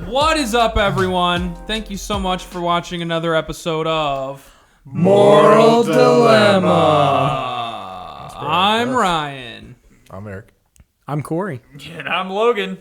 What is up, everyone? Thank you so much for watching another episode of Moral Dilemma. I'm Ryan. I'm Eric. I'm Corey. And I'm Logan.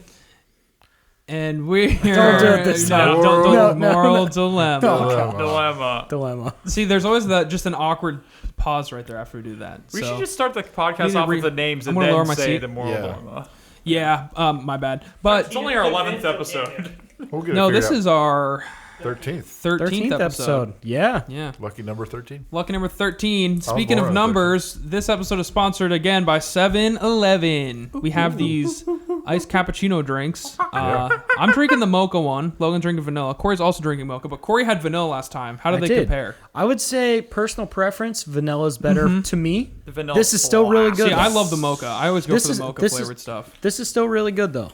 And we're... Don't do it this time. Don't, No, Moral no. Dilemma. Dilemma. See, there's always just an awkward pause right there after we do that. We so. should just start the podcast Need to off with the names I'm and gonna lower then my say seat. the moral Yeah. dilemma. Yeah, my bad. But It's only our 11th episode. We'll get it no, this figured is our out. 13th. 13th episode. Yeah. Yeah. Lucky number 13. Lucky number 13. Speaking born of on numbers, this episode is sponsored again by 7-Eleven. We have these iced cappuccino drinks. I'm drinking the mocha one. Logan's drinking vanilla. Corey's also drinking mocha, but Corey had vanilla last time. How did they compare? I would say personal preference, vanilla's better to me. The vanilla This is still really good. See, I love the mocha. I always go This for is- the mocha this is- flavored stuff. This is still really good though.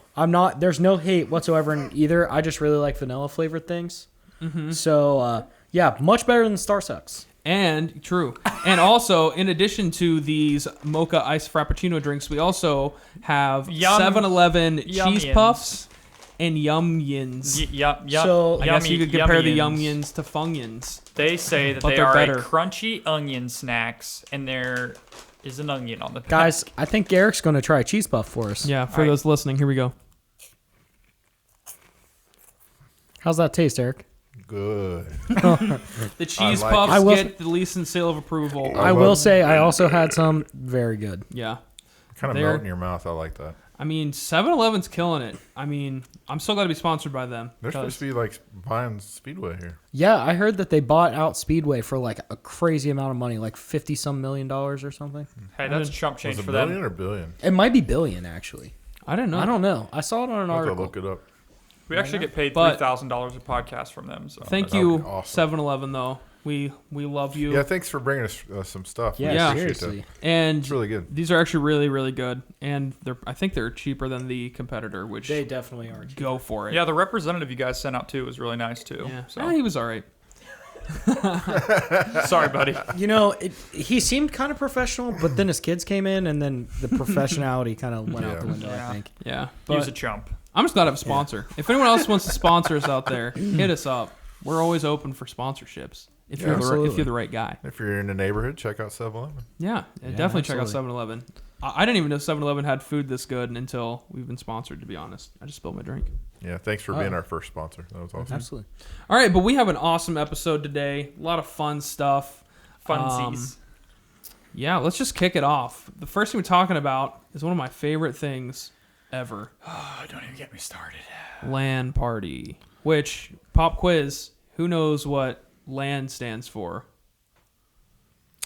There's no hate whatsoever in either. I just really like vanilla flavored things. So, yeah, much better than Star Sucks. And true. And also, in addition to these mocha iced frappuccino drinks, we also have Yum- 7-Eleven cheese Yum-yins. puffs and Yum-yins. So, I guess you could compare the Yum-yins. Yum-yins to Funyuns. They say that But they they're are better. a crunchy onion snacks, and there is an onion on the back. guys, I think Eric's going to try a cheese puff for us. Yeah, for All right. those listening, here we go. How's that taste, Eric? Good. The cheese like puffs it. I will- get the least and seal of approval. I will say I also had some very good. Yeah. Kind of They're- melt in your mouth. I like that. I mean, 7-Eleven's killing it. I mean, I'm so glad to be sponsored by them. They're because- supposed to be like buying Speedway here. Yeah, I heard that they bought out Speedway for like a crazy amount of money, like $50-some million or something. Hey, that's chump change Was it for million them. or billion? It might be billion actually. I didn't know. I don't know. I saw it on an I'll have to article. look it up. We actually get paid But- $3,000 a podcast from them. So Thank That would you, be awesome. 7-Eleven, though. We love you. Yeah, thanks for bringing us some stuff. Yeah, We Yeah. appreciate seriously. that. And It's really good. these are actually really, really good. And I think they're cheaper than the competitor, which They definitely are. go for it. yeah, the representative you guys sent out too was really nice too. Yeah. So He was all right. sorry, buddy. You know, he seemed kind of professional, but then his kids came in, and then the professionality kind of went out the window. Yeah. I think. Yeah. He was a But chump. I'm just glad I have a sponsor. If anyone else wants to sponsor us out there, hit us up. We're always open for sponsorships. If Yeah, you're if absolutely. you're the right guy. If you're in the neighborhood, check out 7-Eleven. Yeah, definitely check out absolutely. 7-Eleven. I didn't even know 7-Eleven had food this good until we've been sponsored, to be honest. I just spilled my drink. Yeah, thanks for being our first sponsor. That was awesome. Absolutely. All right, but we have an awesome episode today. A lot of fun stuff. Funsies. Yeah, let's just kick it off. The first thing we're talking about is one of my favorite things ever. Oh, don't even get me started. LAN party. Which, pop quiz, who knows what LAN stands for?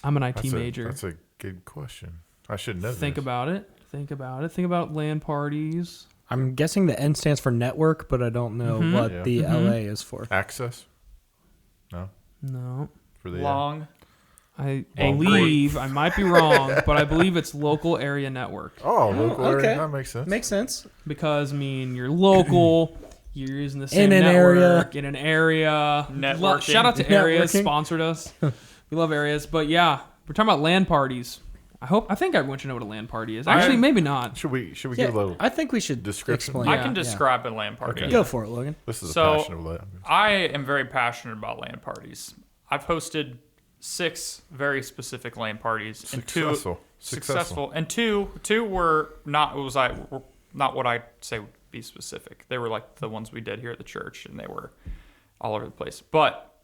I'm an IT major. That's a good question. I should know Think this. about it. Think about LAN parties. I'm guessing the N stands for network, but I don't know what Yeah. the LA is for. Access? No? No. For the Long. I Angry. believe, I might be wrong, but I believe it's local area network. Oh, local area. okay. That makes sense. Makes sense. Because, I mean, you're local, you're using the same In an network, in an area. Networking. Shout out to Areas, Networking. sponsored us. We love Areas. But yeah, we're talking about LAN parties. I think everyone should know what a LAN party is. Actually, maybe not. Should we Yeah, give a little? I think we should description? explain. I Yeah, can describe a LAN party. Okay. Go for it, Logan. This is So- a passionate letter. I am very passionate about LAN parties. I've hosted 6 very specific LAN parties, and successful, and two were not. It was were not what I say would be specific. They were like the ones we did here at the church, and they were all over the place. But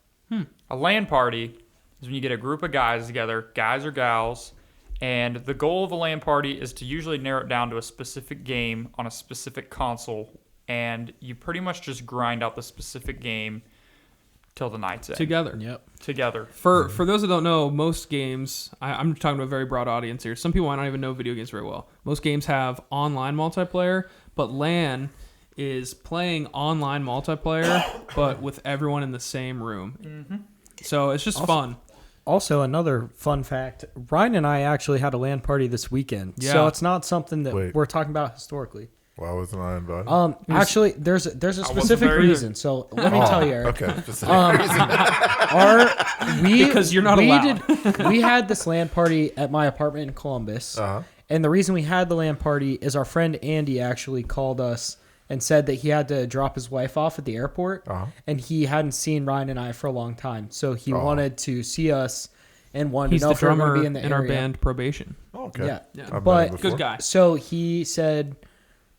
a LAN party is when you get a group of guys together, guys or gals, and the goal of a LAN party is to usually narrow it down to a specific game on a specific console, and you pretty much just grind out the specific game till the night's end. Together. Yep. Together. For those that don't know, most games, I'm talking to a very broad audience here. Some people might not even know video games very well. Most games have online multiplayer, but LAN is playing online multiplayer, but with everyone in the same room. So it's just fun. Also, another fun fact: Ryan and I actually had a LAN party this weekend, so Yeah. it's not something that Wait. we're talking about historically. Why wasn't I invited? Actually, there's a wasn't specific there either. reason. So let me tell you, Eric. Okay. Specific reason. Because you're not allowed. We had this LAN party at my apartment in Columbus, Uh-huh. and the reason we had the LAN party is our friend Andy actually called us and said that he had to drop his wife off at the airport, Uh-huh. and he hadn't seen Ryan and I for a long time, so he Oh. wanted to see us and wanted He's to know the if we were going drummer to be in the area. our band Probation. Oh, okay. Yeah. Yeah. I've met But- him before. Good guy. So he said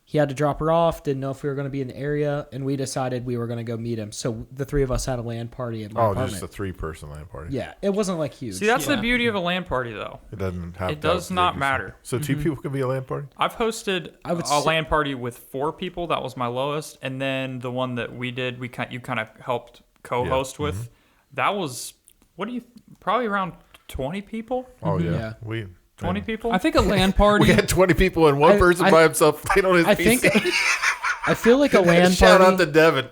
he had to drop her off, didn't know if we were going to be in the area, and we decided we were going to go meet him. So the three of us had a LAN party at my Oh, apartment. just a 3-person LAN party. Yeah, it wasn't like huge. See, that's Yeah. the beauty of a LAN party, though. It doesn't have. It to have does not big- matter. So 2 people can be a LAN party. I've hosted I would a say- LAN party with 4 people. That was my lowest, and then the one that we did, you kind of helped co-host with. That was probably around 20 people. Oh yeah. Yeah. We 20 people. I think a LAN party. We had 20 people and one I- person I- by himself playing on his I PC. think I feel like a LAN Shout party. out to Devin.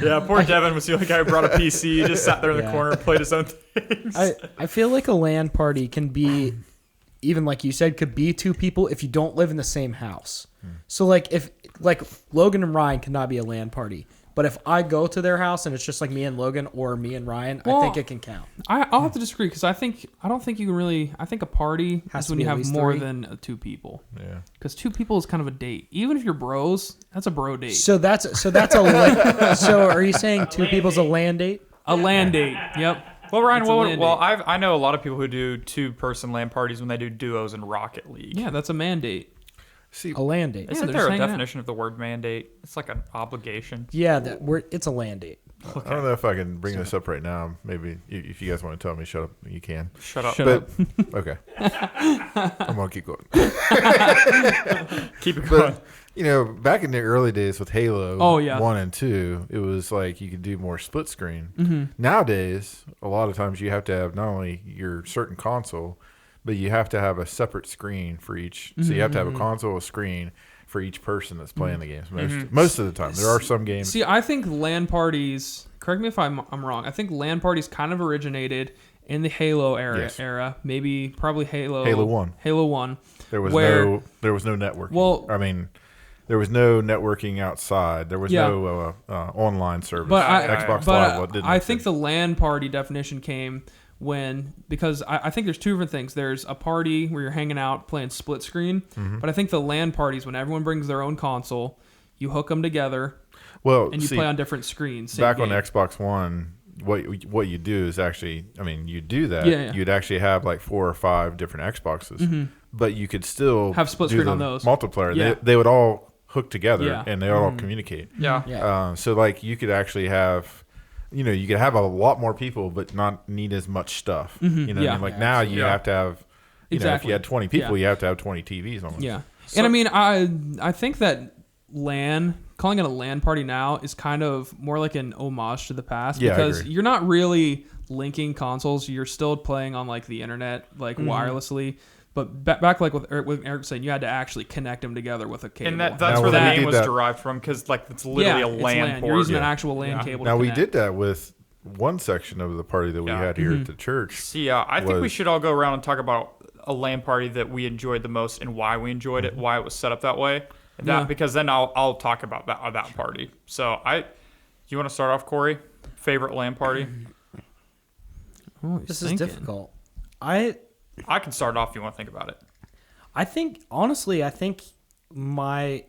Yeah, poor Devin was the only guy who brought a PC. He just sat there in the Yeah. corner and played his own things. I feel like a LAN party can be, even like you said, could be 2 people if you don't live in the same house. So like if Logan and Ryan cannot be a LAN party, but if I go to their house and it's just like me and Logan or me and Ryan, I Well, think it can count. I'll have to disagree because I don't think you can really. I think a party Has is to when be you at have least more 3. than 2 people. Yeah. Because 2 people is kind of a date. Even if you're bros, that's a bro date. So that's a so are you saying 2 people's a LAN date? A LAN date. Yep. Well, Ryan, It's a LAN date. I know a lot of people who do 2-person LAN parties when they do duos in Rocket League. Yeah, that's a mandate. See, A LAN date. Isn't they're there just a hanging out. definition of the word mandate? It's like an obligation. Yeah, it's a LAN date. I don't know if I can bring this up right now. Maybe if you guys want to tell me, shut up. You can. Shut up. Shut But up. okay, I'm gonna keep going. Keep it going. But back in the early days with Halo, Oh, yeah. 1 and 2, it was like you could do more split screen. Mm-hmm. Nowadays, a lot of times you have to have not only your certain console, but you have to have a separate screen for each. So you have to have a console, a screen for each person that's playing the games. Most of the time, there are some games. See, I think LAN parties. Correct me if I'm wrong. I think LAN parties kind of originated in the Halo era. Yes. Maybe probably Halo 1. Halo 1. There was where- no networking. Well- I mean, there was no networking outside. There was Yeah. no online service. But Xbox but Live didn't. I think exist. the LAN party definition came because I think there's 2 different things. There's a party where you're hanging out playing split screen, Mm-hmm. but I think the LAN parties when everyone brings their own console, you hook them together well, and you see, play on different screens. Same back game. on Xbox One, what you do is actually, I mean, you do that. Yeah. You'd actually have like 4 or 5 different Xboxes, but you could still Have split do screen the on those. multiplayer. Yeah. They would all hook together Yeah. and they all communicate. Yeah. Yeah. So like you could actually have. You could have a lot more people, but not need as much stuff. You know, what I Yeah. mean? Like now you Yeah. have to have. If Exactly. you had 20 people, Yeah. you have to have 20 TVs on. Yeah. And I mean, I think that calling it a LAN party now is kind of more like an homage to the past Yeah, I because agree. you're not really linking consoles. You're still playing on like the internet, like wirelessly. But back like with Eric saying, you had to actually connect them together with a cable. And that's Now, where when the they name did was that- derived from because like it's literally a it's LAN port. You're using an Yeah. actual LAN cable. Now to we connect. did that with one section of the party that we Yeah. had here at the church. See, I think we was- should all go around and talk about a LAN party that we enjoyed the most and why we enjoyed it, why it was set up that way. And Yeah. because then I'll talk about that party. So you want to start off, Corey? Favorite LAN party? Oh, he's This thinking. is difficult. I I can start off if you want to think about it. think honestly, I think my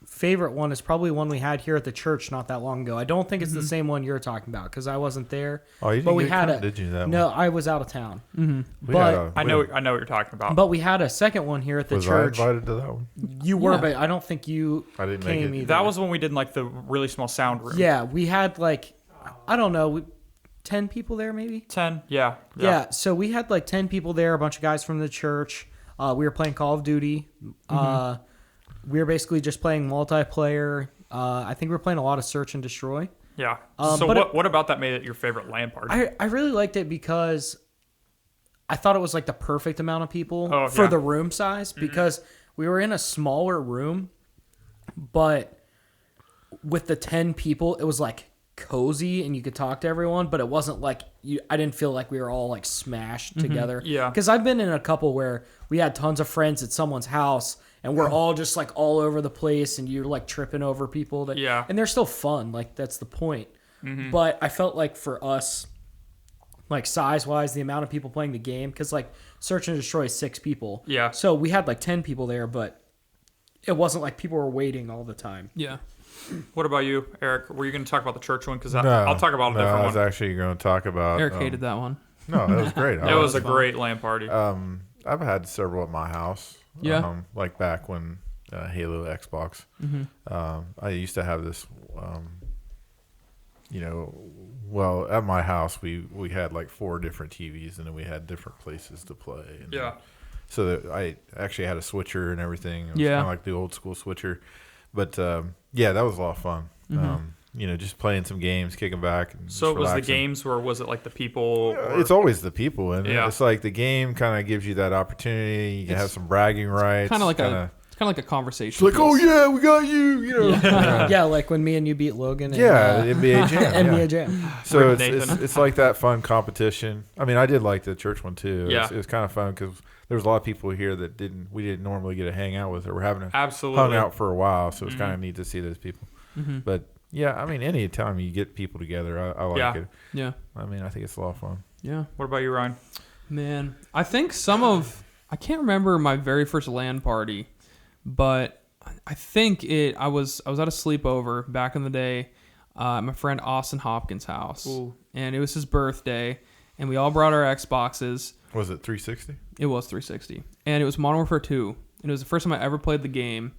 favorite one is probably one we had here at the church not that long ago. I don't think it's the same one you're talking about because I wasn't there. Oh, you but didn't we get had come, a did you? That no, one? I was out of town. We but- had a- I know what you're talking about. But we had a second one here at the Was church. I invited to that one? You were, Yeah. but I don't think you I didn't make came it. either. that was when we did like the really small sound room. yeah. We had like I don't know, 10 people there maybe. 10. Yeah. Yeah. So we had like 10 people there, a bunch of guys from the church. We were playing Call of Duty. We were basically just playing multiplayer. I think we were playing a lot of Search and Destroy. Yeah. but What about that made it your favorite LAN party? I really liked it because I thought it was like the perfect amount of people Oh, for yeah. the room size because we were in a smaller room, but with the 10 people, it was like cozy and you could talk to everyone, but it wasn't like I didn't feel like we were all like smashed together. Yeah. Because I've been in a couple where we had tons of friends at someone's house and we're all just like all over the place and you're like tripping over people that, Yeah. and they're still fun. Like that's the point. But I felt like for us, like size wise, the amount of people playing the game, because like Search and Destroy is 6 people. Yeah. So we had like 10 people there, but it wasn't like people were waiting all the time. Yeah. What about you, Eric? Were you going to talk about the church one? Because I'll talk about a different I was one. actually going to talk about. Eric hated that one. No, it was great. It was a great LAN party. I've had several at my house. Yeah. Like back when Halo Xbox. I used to have this. Well, at my house we had like 4 different TVs, and then we had different places to play. And Yeah. So that I actually had a switcher and everything. It was Yeah. kind of like the old school switcher. But that was a lot of fun. Just playing some games, kicking back. And So just was the relaxing. games, or was it like the people? Or, It's always the people, and Yeah. it's like the game kind of gives you that opportunity. You can have some bragging rights. Kind of like it's kind of like a conversation. It's like, oh yeah, we got you. Yeah, like when me and you beat Logan. In, NBA Jam. NBA yeah. Jam. So Rip it's Nathan. it's like that fun competition. I mean, I did like the church one too. Yeah. It was kind of fun because there was a lot of people here that we didn't normally get to hang out with, or we're having a Absolutely. hung out for a while. So it's kind of neat to see those people. But yeah, I mean, any time you get people together, I like it. Yeah. I mean, I think it's a lot of fun. Yeah. What about you, Ryan? Man, I think I can't remember my very first LAN party, but I think I was at a sleepover back in the day at my friend Austin Hopkins' house. Ooh. And it was his birthday, and we all brought our Xboxes. Was it 360? It was 360. And it was Modern Warfare 2. And it was the first time I ever played the game,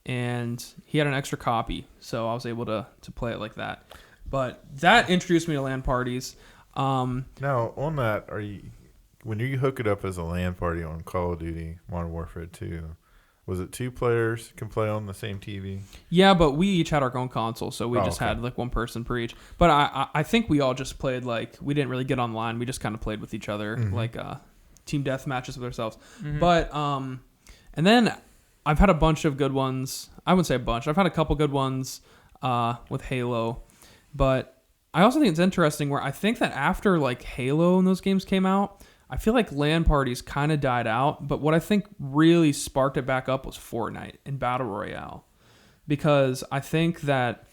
and he had an extra copy, so I was able to play it like that. But that introduced me to LAN parties. Now, on that, when you hook it up as a LAN party on Call of Duty Modern Warfare 2, was it 2 players can play on the same TV? Yeah, but we each had our own console, so we Oh, just okay. had like one person per each. But I think we all just played we didn't really get online. We just kind of played with each other, like team death matches with ourselves. But and then I've had a bunch of good ones. I wouldn't say a bunch. I've had a couple good ones with Halo, but I also think it's interesting where I think that after like Halo and those games came out, I feel like LAN parties kind of died out, but what I think really sparked it back up was Fortnite and Battle Royale. Because I think that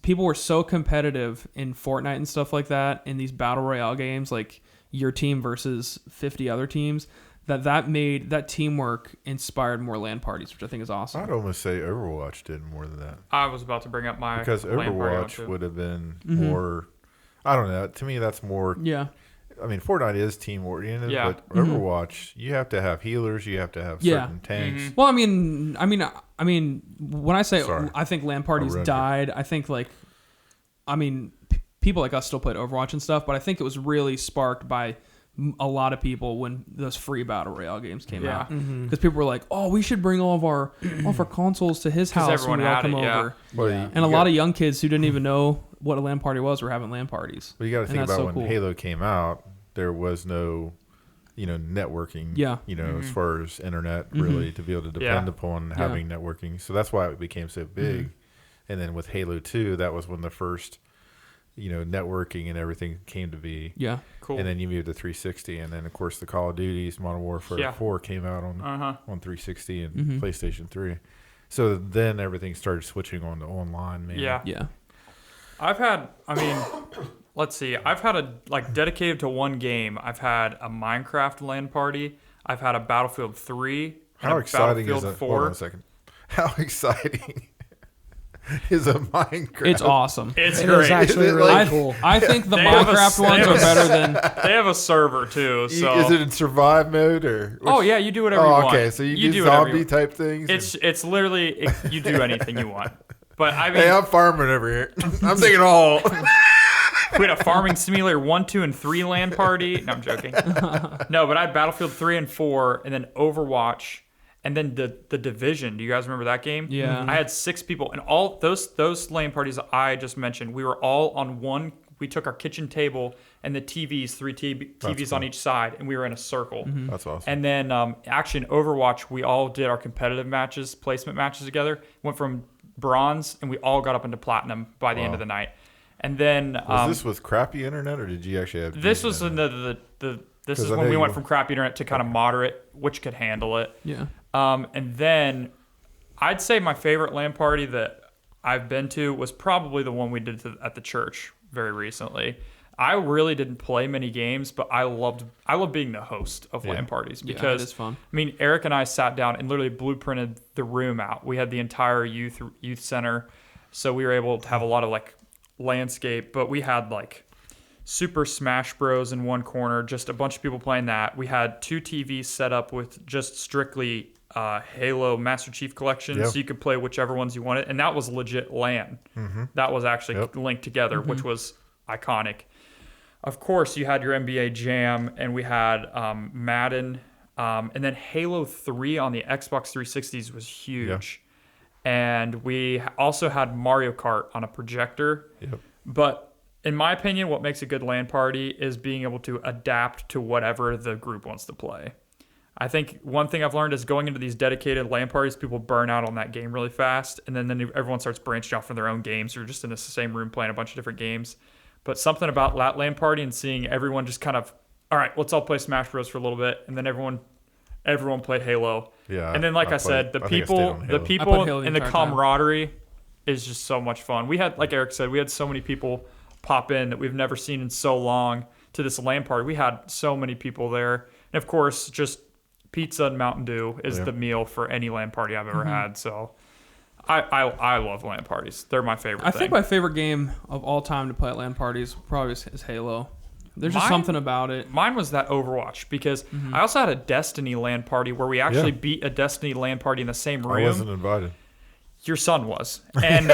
people were so competitive in Fortnite and stuff like that, in these Battle Royale games, like your team versus 50 other teams, that made that teamwork inspired more LAN parties, which I think is awesome. I'd almost say Overwatch did more than that. I was about to bring up my Because LAN party one, Overwatch too. would have been more, I don't know, to me that's more, Yeah. I mean, Fortnite is team oriented, Yeah. but Overwatch, you have to have healers, you have to have Yeah. certain tanks. Well, I mean, when I say Sorry. I think LAN parties ruined it. died, I think people like us still played Overwatch and stuff, but I think it was really sparked by a lot of people when those free Battle Royale games came Yeah. out. Because people were like, "Oh, we should bring all of our consoles to his 'Cause house when everyone we all had come it, yeah. over." Well, And a lot of young kids who didn't even know what a LAN party was were having LAN parties. But you got to And think that's about so when cool. Halo came out, there was no, networking. Yeah. As far as internet, really, to be able to depend upon having networking. So that's why it became so big. And then with Halo 2, that was when the first, networking and everything came to be. Yeah. Cool. And then you moved to 360, and then of course the Call of Duties, Modern Warfare 4 came out on 360 and PlayStation 3. So then everything started switching on to online. Maybe. Yeah. Yeah. Let's see. I've had dedicated to one game. I've had a Minecraft LAN party. I've had a Battlefield 3. How and a exciting is Battlefield it? 4. Hold on a second. How exciting is a Minecraft? It's awesome. It's It great. is actually Is it really like- cool. I think the They have a- Minecraft they ones have are a- better than. They have a server too. So Is it in survive mode or? Oh yeah, you do whatever you want. okay. So you do whatever you zombie want. type things. It's literally you do anything you want. But I mean, Hey, I'm farming over here. I'm taking all. we had a Farming Simulator 1, 2, and 3 LAN party. No, I'm joking. No, but I had Battlefield 3 and 4, and then Overwatch, and then the Division. Do you guys remember that game? Yeah. I had 6 people, and all those LAN parties I just mentioned, we were all on one. We took our kitchen table and the TVs, 3 TVs on each side, and we were in a circle. That's awesome. And then actually in Overwatch, we all did our competitive matches, placement matches together. Went from bronze, and we all got up into platinum by the end of the night. And then Was this with crappy internet, or did you actually have? this decent was in internet? this 'Cause is I when know we you went were- from crappy internet to kind of moderate, which could handle it. Yeah. And then I'd say my favorite LAN party that I've been to was probably the one we did at the church very recently. I really didn't play many games, but I loved being the host of LAN parties Yeah, because it is fun. I mean, Eric and I sat down and literally blueprinted the room out. We had the entire youth center, so we were able to have a lot of like landscape, but we had like Super Smash Bros in one corner, just a bunch of people playing that. We had 2 TVs set up with just strictly Halo Master Chief Collection, so you could play whichever ones you wanted, and that was legit LAN. That was actually linked together, which was iconic. Of course, you had your NBA Jam, and we had Madden, and then Halo 3 on the Xbox 360s was huge. And we also had Mario Kart on a projector. But in my opinion, what makes a good LAN party is being able to adapt to whatever the group wants to play. I think one thing I've learned is going into these dedicated LAN parties, people burn out on that game really fast, and then everyone starts branching off from their own games or just in the same room playing a bunch of different games. But something about that LAN party and seeing everyone just kind of, all right, let's all play Smash Bros for a little bit, and then everyone played Halo. Yeah. And then, like I said, the people and the camaraderie is just so much fun. We had, like Eric said, we had so many people pop in that we've never seen in so long to this LAN party. We had so many people there, and of course, just pizza and Mountain Dew is the meal for any LAN party I've ever had. So. I love LAN parties. They're my favorite I think my favorite game of all time to play at LAN parties probably is Halo. There's just something about it. Mine was that Overwatch because I also had a Destiny LAN party where we actually beat a Destiny LAN party in the same room. I wasn't invited. Your son was. And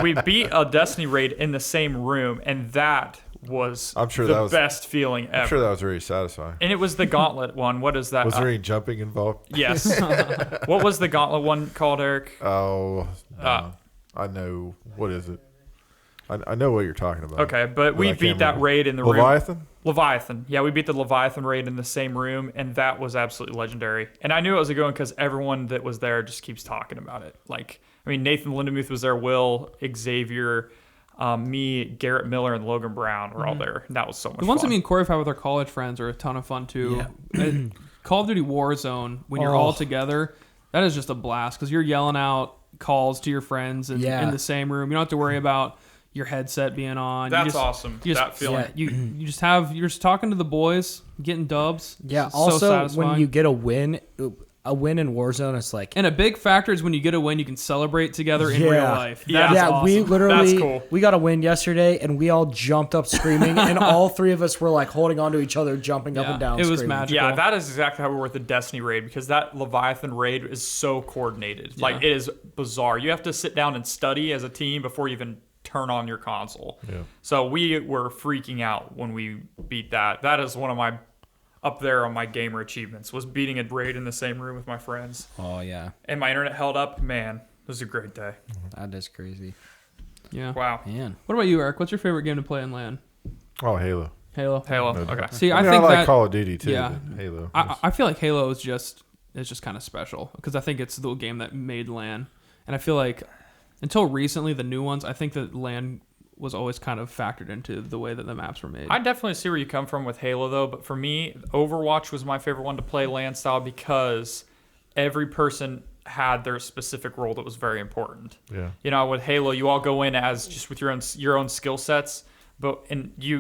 we beat a Destiny raid in the same room, and that was the best feeling ever. I'm sure that was very satisfying. And it was the Gauntlet one. What is that? Was there any jumping involved? Yes. What was the Gauntlet one called, Eric? Oh, I know. What is it? I know what you're talking about. Okay, but we beat that raid in the room. Leviathan. Yeah, we beat the Leviathan raid in the same room, and that was absolutely legendary. And I knew it was a good one because everyone that was there just keeps talking about it. Like, I mean, Nathan Lindemuth was there, Will, Xavier, me, Garrett Miller, and Logan Brown were all there. And that was so much fun. The ones that me and Corey have had with our college friends are a ton of fun, too. Yeah. Call of Duty Warzone, when you're all together, that is just a blast because you're yelling out calls to your friends and in the same room. You don't have to worry about your headset being on. That's awesome. That feeling. Yeah, you're just talking to the boys, getting dubs. Yeah. It's also, so satisfying. when you get a win in Warzone, it's like, and a big factor is when you get a win, you can celebrate together in real life. That's awesome. We literally That's cool. we got a win yesterday, and we all jumped up screaming, and all 3 of us were like holding on to each other, jumping up and down. It was screaming. magical. Yeah, that is exactly how we were with the Destiny raid because that Leviathan raid is so coordinated. Yeah. Like, it is bizarre. You have to sit down and study as a team before you even turn on your console. Yeah. So we were freaking out when we beat that. That is one of my up there on my gamer achievements was beating a raid in the same room with my friends. Oh yeah. And my internet held up. Man, it was a great day. That is crazy. Yeah. Wow. Man. What about you, Eric? What's your favorite game to play in LAN? Oh, Halo. Halo. Okay. See, I think like that, Call of Duty too. Yeah. But Halo. I feel like Halo is just kind of special because I think it's the game that made LAN, and I feel like until recently the new ones, I think that LAN was always kind of factored into the way that the maps were made. I definitely see where you come from with Halo, though. But for me, Overwatch was my favorite one to play LAN style because every person had their specific role that was very important. Yeah. You know, with Halo, you all go in as just with your own skill sets. But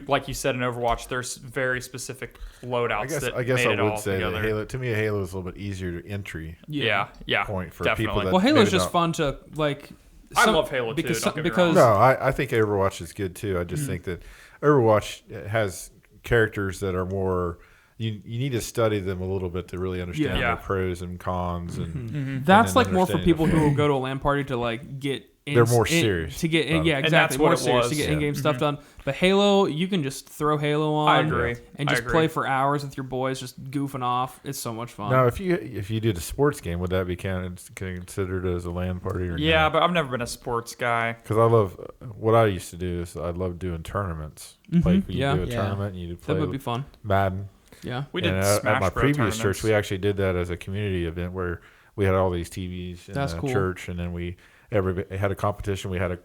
like you said in Overwatch, there's very specific loadouts. I guess I would say that Halo. To me, Halo is a little bit easier to entry. Yeah. Point for definitely. people that. Well, Halo's just fun to like. I love Halo too. Because no, I think Overwatch is good too. I just think that Overwatch has characters that are more. You need to study them a little bit to really understand their pros and cons, and that's like more for people who will go to a LAN party to like get. They're more serious to get in, exactly. And that's more what it serious was. to get in-game stuff done. But Halo, you can just throw Halo on. I agree. And just play for hours with your boys, just goofing off. It's so much fun. Now, if you did a sports game, would that be considered as a LAN party? Or yeah, but I've never been a sports guy. Because I love what I used to do is I love doing tournaments. Like when you do a tournament, and you play. That would be fun. Madden. Yeah, we did. At my Bros previous church, we actually did that as a community event where we had all these TVs in the church, and then everybody had a competition. We had a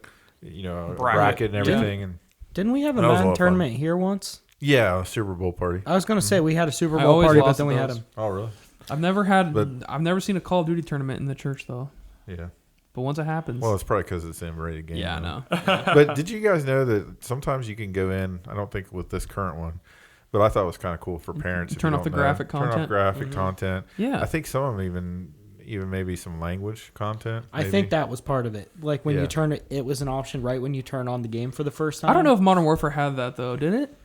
bracket and everything. And didn't we have a Madden tournament here once? Yeah, a Super Bowl party. I was gonna say we had a Super Bowl party, but then we had them. Oh, really? I've never seen a Call of Duty tournament in the church though. Yeah. But once it happens, Well, it's probably because it's an M-rated game. yeah, I though. know. But did you guys know that sometimes you can go in? I don't think with this current one, but I thought it was kind of cool for parents. if Turn you off the don't know. graphic Turn off content? graphic content. Yeah. I think some of them even maybe some language content. I think that was part of it. Like when Yeah. you turn it, it was an option right when you turn on the game for the first time. I don't know if Modern Warfare had that though, did it?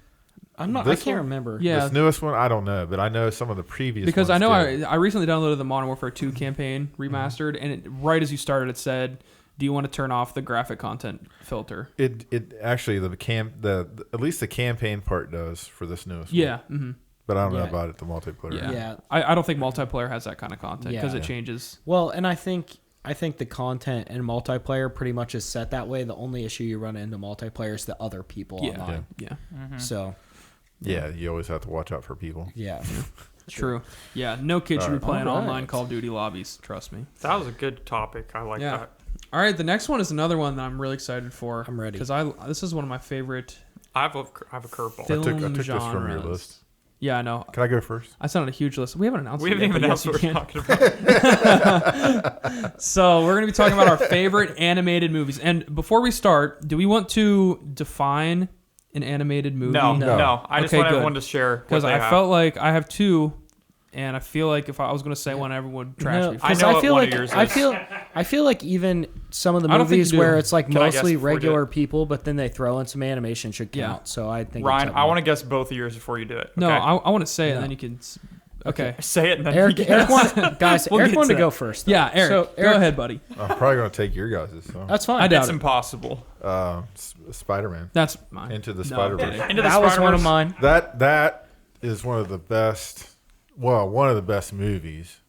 I'm not. This I can't one? remember. Yeah. This newest one, I don't know, but I know some of the previous Because ones I know did. I recently downloaded the Modern Warfare 2 campaign remastered, and right as you started, it said, "Do you want to turn off the graphic content filter?" It actually the at least the campaign part does for this newest one. Yeah. Mm-hmm. But I don't know Yeah. about it, the multiplayer. Yeah. Yeah. I don't think multiplayer has that kind of content because Yeah. it changes. Well, and I think the content in multiplayer pretty much is set that way. The only issue you run into multiplayer is the other people Yeah. online. Yeah. So Yeah, you always have to watch out for people. yeah. True. Yeah. No kid should be playing Alright. online Call of Duty lobbies. Trust me. That was a good topic. I like Yeah. that. All right. The next one is another one that I'm really excited for. I'm ready. Because this is one of my favorite I have a curveball. film I took this genres. from your list. Yeah, I know. Can I go first? I sent out a huge list. We haven't announced. We it haven't yet, even but announced yes, what you we're can. talking about. So we're gonna be talking about our favorite animated movies. And before we start, do we want to define an animated movie? No, No. no. I just Okay, want good. everyone to share what Because they I have. felt like I have two, and I feel like if I was gonna say one, everyone would trash me. For I it. know I what feel one like of yours I is. feel like even some of the I don't think movies you do. where it's like Can I guess mostly before we do regular people, but then they throw in some animation should Yeah. count. So I think Ryan, I want to guess both of yours before you do it. No, okay? I want to say it, and No. then you can. Okay. Say it and then Eric, you Eric guess. wanted, guys, We'll Eric get wanted to to go that. first. Yeah, Eric. So, Go Eric- ahead, buddy. I'm probably going to take your guys'. So. That's fine. I doubt It's it. impossible. Spider-Man. That's mine. Into the No, Spider-Verse. kidding. Into the That was one of Spider-Verse. mine. That is one of the best. Well, one of the best movies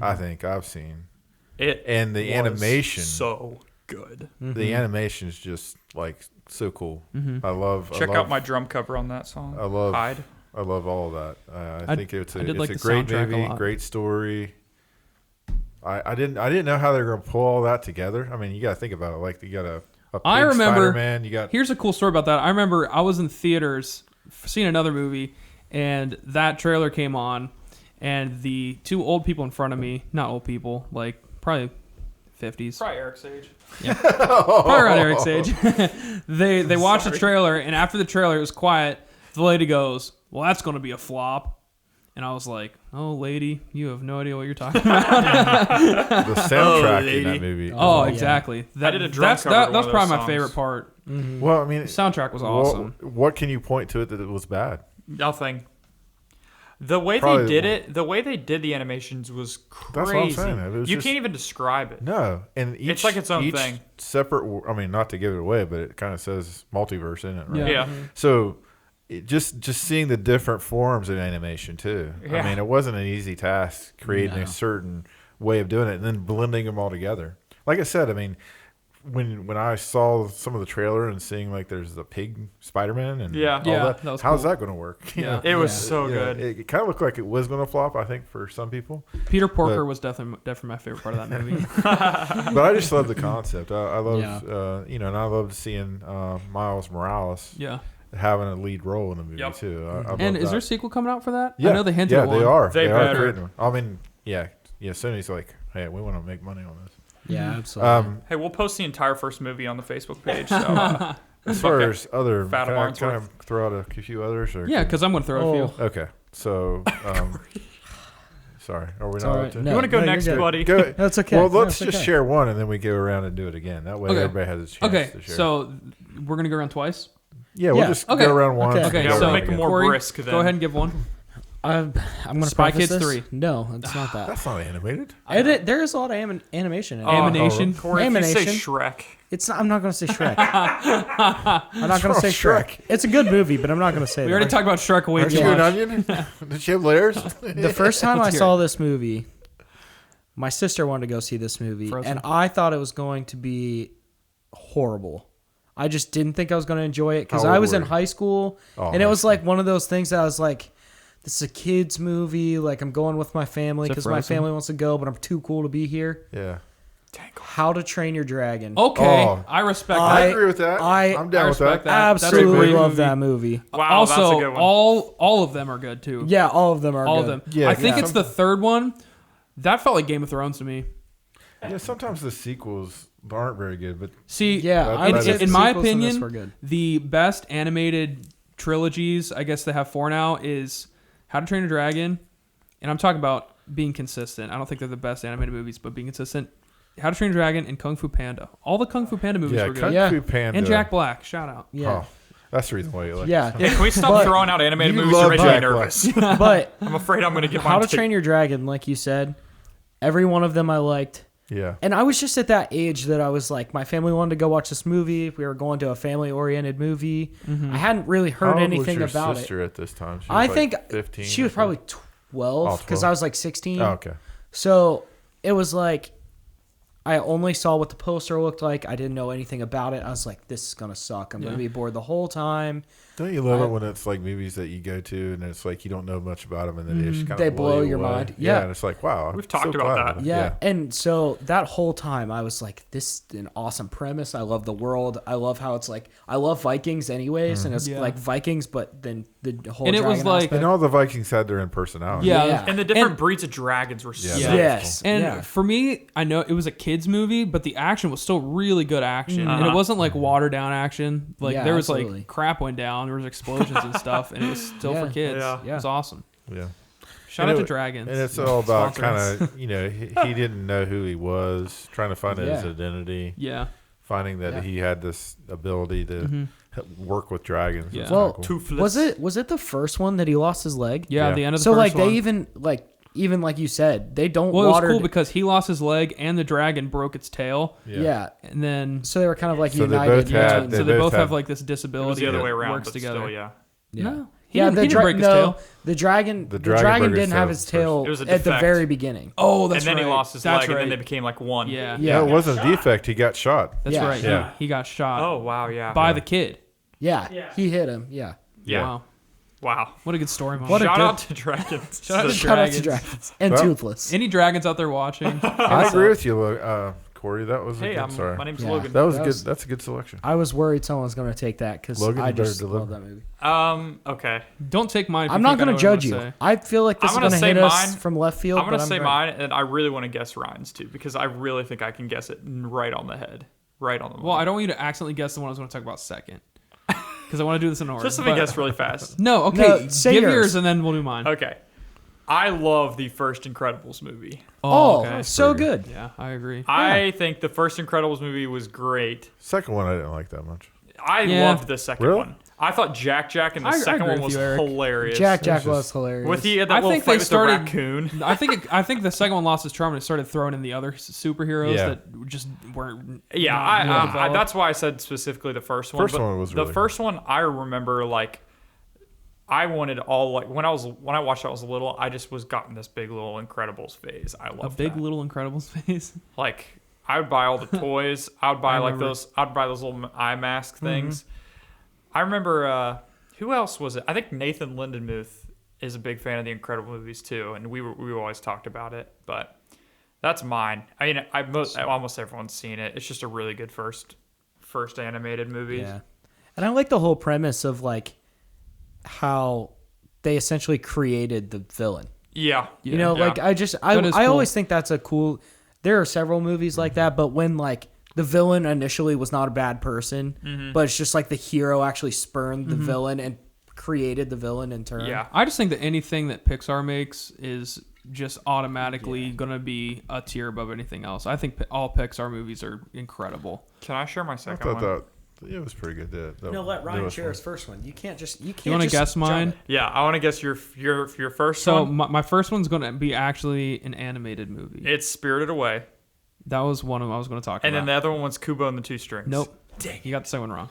I think I've seen. It And the was animation. so good. The animation is just like so cool. Mm-hmm. I love. Check I love, out my drum cover on that song. I love. Hide. I love all of that. I think it's I a did like it's a the great soundtrack a movie, lot. great story. I didn't know how they were going to pull all that together. I mean, you got to think about it. Like you got a I pig remember- Spider-Man. You got Here's a cool story about that. I remember I was in theaters seeing another movie, and that trailer came on, and the two old people in front of me, not old people, like probably 50s, Probably Eric's age. probably around Eric's age. they watched the trailer, and after the trailer, it was quiet. The lady goes, "Well, that's going to be a flop." And I was like, "Oh, lady, you have no idea what you're talking about." the soundtrack in lady. that movie. Oh, yeah. exactly. I did a drum that's cover to one that's of probably those my favorite songs. part. Well, I mean, The soundtrack was awesome. What can you point to it that it was bad? Nothing. The way Probably- they did it, the way they did the animations was crazy. That's what I'm saying. It was You just- can't even describe it. No, and It's like its own each thing. Separate. I mean, not to give it away, but it kind of says multiverse in it, right? Yeah. Yeah. So, just seeing the different forms of animation too. I Yeah. mean, it wasn't an easy task creating No. a certain way of doing it and then blending them all together. Like I said, I mean, when I saw some of the trailer and seeing like there's the pig Spider-Man and Yeah. all Yeah, that, that was how's cool. that going to work? You Yeah. know? It was Yeah. so Yeah, good. It kind of looked like it was going to flop, I think, for some people. Peter Porker But- was definitely my favorite part of that movie. But I just love the concept. I love, Yeah. and I loved seeing Miles Morales Yeah. having a lead role in the movie Yep. too. I And love is there a that. sequel coming out for that? Yeah, I know they hinted yeah, at one. they are. They They are better. creating one. I mean, yeah. Sony's like, hey, we want to make money on this. Yeah, absolutely. Hey, we'll post the entire first movie on the Facebook page. So As far Okay. as other, Fat can I Farnsworth. throw out a few others? Or Yeah, because I'm going to throw a Oh. few. Okay, so sorry, are we It's not all allowed right. to? No. you want to go you're next, good. buddy? Go. That's okay. Well, No, let's it's just okay. share one and then we go around and do it again. That way, Okay. everybody has a chance Okay, to share. so we're going to go around twice? yeah, we'll Yeah. just Okay. go around one. Okay. and Okay, go Yeah, so we'll around make it again. more Corey, brisk then. go ahead and give one. I'm going to Spy preface Kids this. 3. No, it's not that. That's not animated. There is a lot of animation in it. Animation. Corey, if you say Animation. Shrek. It's not, I'm not going to say Shrek. I'm not going to say Shrek? Shrek. It's a good movie, but I'm not going to say We that. already talked about Shrek way Aren't too you an much. onion? Did you have layers? The first time I Let's hear saw this movie, my sister wanted to go see this movie, Frozen. and I thought it was going to be horrible. I just didn't think I was going to enjoy it because How I old was were in you? high school, Oh, and it high was school. like one of those things that I was like, this is a kid's movie. Like, I'm going with my family Is it because my Frozen? family wants to go, but I'm too cool to be here. Yeah. How to Train Your Dragon. Okay, Oh. I respect I that. agree with that. I I'm down with respect that. that. That's a Absolutely great love movie. that movie. Wow, that's a Also, good one. all of them are good too. Yeah, all of them are all good. of them. Yeah, I think yeah. it's the third one. That felt like Game of Thrones to me. Yeah, sometimes the sequels aren't very good, but See, Yeah, That- I would that say is- the in my sequels in this opinion, were good. the best animated trilogies, I guess they have 4 now, is How to Train Your Dragon, and I'm talking about being consistent. I don't think they're the best animated movies, but being consistent. How to Train Your Dragon and Kung Fu Panda. All the Kung Fu Panda movies yeah, were good. Kung Yeah. Fu Panda And Jack Black, shout out. Yeah, Oh, that's the reason why you like. yeah. Yeah, can we stop But throwing out animated you movies? love You're making me Jack nervous. But I'm afraid I'm going to get How mine to Train Your Dragon, like you said, every one of them I liked. Yeah. And I was just at that age that I was like, my family wanted to go watch this movie. We were going to a family-oriented movie. I hadn't really heard How old anything was your about sister it. at this time? She was I like think 15. she was or probably something? 12 because 12. I was like 16. Oh, okay. So it was like I only saw what the poster looked like. I didn't know anything about it. I was like, this is going to suck. I'm going to be bored the whole time. Don't you love it when it's like movies that you go to and it's like you don't know much about them and then they just kind They of blow you your away. mind. Yeah, Yeah. and it's like, wow. I'm We've talked so about glad that. of it. Yeah. And so that whole time I was like, this is an awesome premise. I love the world. I love how it's like, I love Vikings anyways. And it's Yeah. like Vikings, but then the whole And it was dragon like- aspect. And all the Vikings had their own personality. Yeah. Yeah. And the different And- breeds of dragons were so Yeah. Yes. And yeah. for me, I know it was a kids movie, but the action was still really good action, and it Uh-huh. wasn't like watered down action. Like Yeah, there was absolutely. like crap went down, there was explosions and stuff, and it was still Yeah. for kids. Yeah. It was awesome. Yeah. Shout And out it- to Dragons. And it's all about Sponsor us. kind of, he didn't know who he was, trying to find his Yeah. identity, Yeah. finding that Yeah. he had this ability to work with dragons. Yeah. It's Well, kinda cool. toothless. was it the first one that he lost his leg? Yeah, Yeah. the end of the So first like one. they even like you said, they don't Well, it was water. cool because he lost his leg and the dragon broke its tail, yeah. and then So they were kind of like So they united. both had- between- they so they both both have had- like this It was disability the other that way around, works but together. still, yeah. yeah. No, Yeah, he didn't break his tail. the dragon The the dragon dragon broke his didn't have tail his first. tail It was a at the defect. very beginning. Oh, that's and then right. he lost his That's leg, and then right. they became like one. Yeah, Yeah. No, it wasn't a defect. He got shot. that's Yeah. right. Yeah. He got shot Oh, wow, yeah. by the kid. Yeah, he hit him. Yeah. Yeah. Wow, Wow. what a good story, Mom. What a Shout good- out to dragons. Shout out to Shout out to Dragons. dragons and Well, toothless. Any dragons out there watching? I agree with you, Corey. That was a Hey, good. Sorry. my name's Yeah. Logan. That was That good. was- That's a good selection. I was worried someone was going to take that because Logan, I you better just love deliver. that movie. Okay. Don't take mine. if you I'm not think I going know to what I'm judge gonna you. say. I feel like this I'm is gonna going to say hit us mine. from left field. I'm going but to say great. mine, and I really want to guess Ryan's too, because I really think I can guess it right on the head. Right on the Well, I money. don't want you to accidentally guess the one I was going to talk about second, because I want to do this in order. Just let me but- guess really fast. No, okay. No, say give yours. yours and then we'll do mine. Okay. I love the first Incredibles movie. Oh, okay. so good. Yeah, I agree. I think the first Incredibles movie was great. Second one, I didn't like that much. I Yeah. loved the second Really? one. I thought Jack in the I second agree one with was you, Eric. hilarious. Jack just- was hilarious. with that I little think fight they with started- the raccoon. I think the second one lost its charm and it started throwing in the other superheroes Yeah. that just weren't. Yeah, not well I, developed. that's why I said specifically the first one. First but one was the really first one. I remember like I wanted all like when I watched it, I was little. I just was gotten this big little Incredibles phase. I a love big that. little Incredibles face. Like I would buy all the toys. I would buy I like remember. those. I'd buy those little eye mask things. I remember who else was it? I think Nathan Lindenmuth is a big fan of the Incredible movies too, and we always talked about it. But that's mine. I mean, almost everyone's seen it. It's just a really good first animated movie. Yeah. And I like the whole premise of like how they essentially created the villain. Yeah. You know, Yeah. like I That is I cool. always think that's a cool. There are several movies like that, but when like the villain initially was not a bad person, but it's just like the hero actually spurned the villain and created the villain in turn. Yeah. I just think that anything that Pixar makes is just automatically going to be a tier above anything else. I think all Pixar movies are incredible. Can I share my I second thought one? that it was pretty good. The No, let Ryan newest share one. his first one. You can't just You want to guess mine? Yeah, I want to guess your first So one. my first one's going to be actually an animated movie. It's Spirited Away, That was one of them I was going to talk and about. then the other one was Kubo and the Two Strings. Nope. Dang. You got the second one wrong.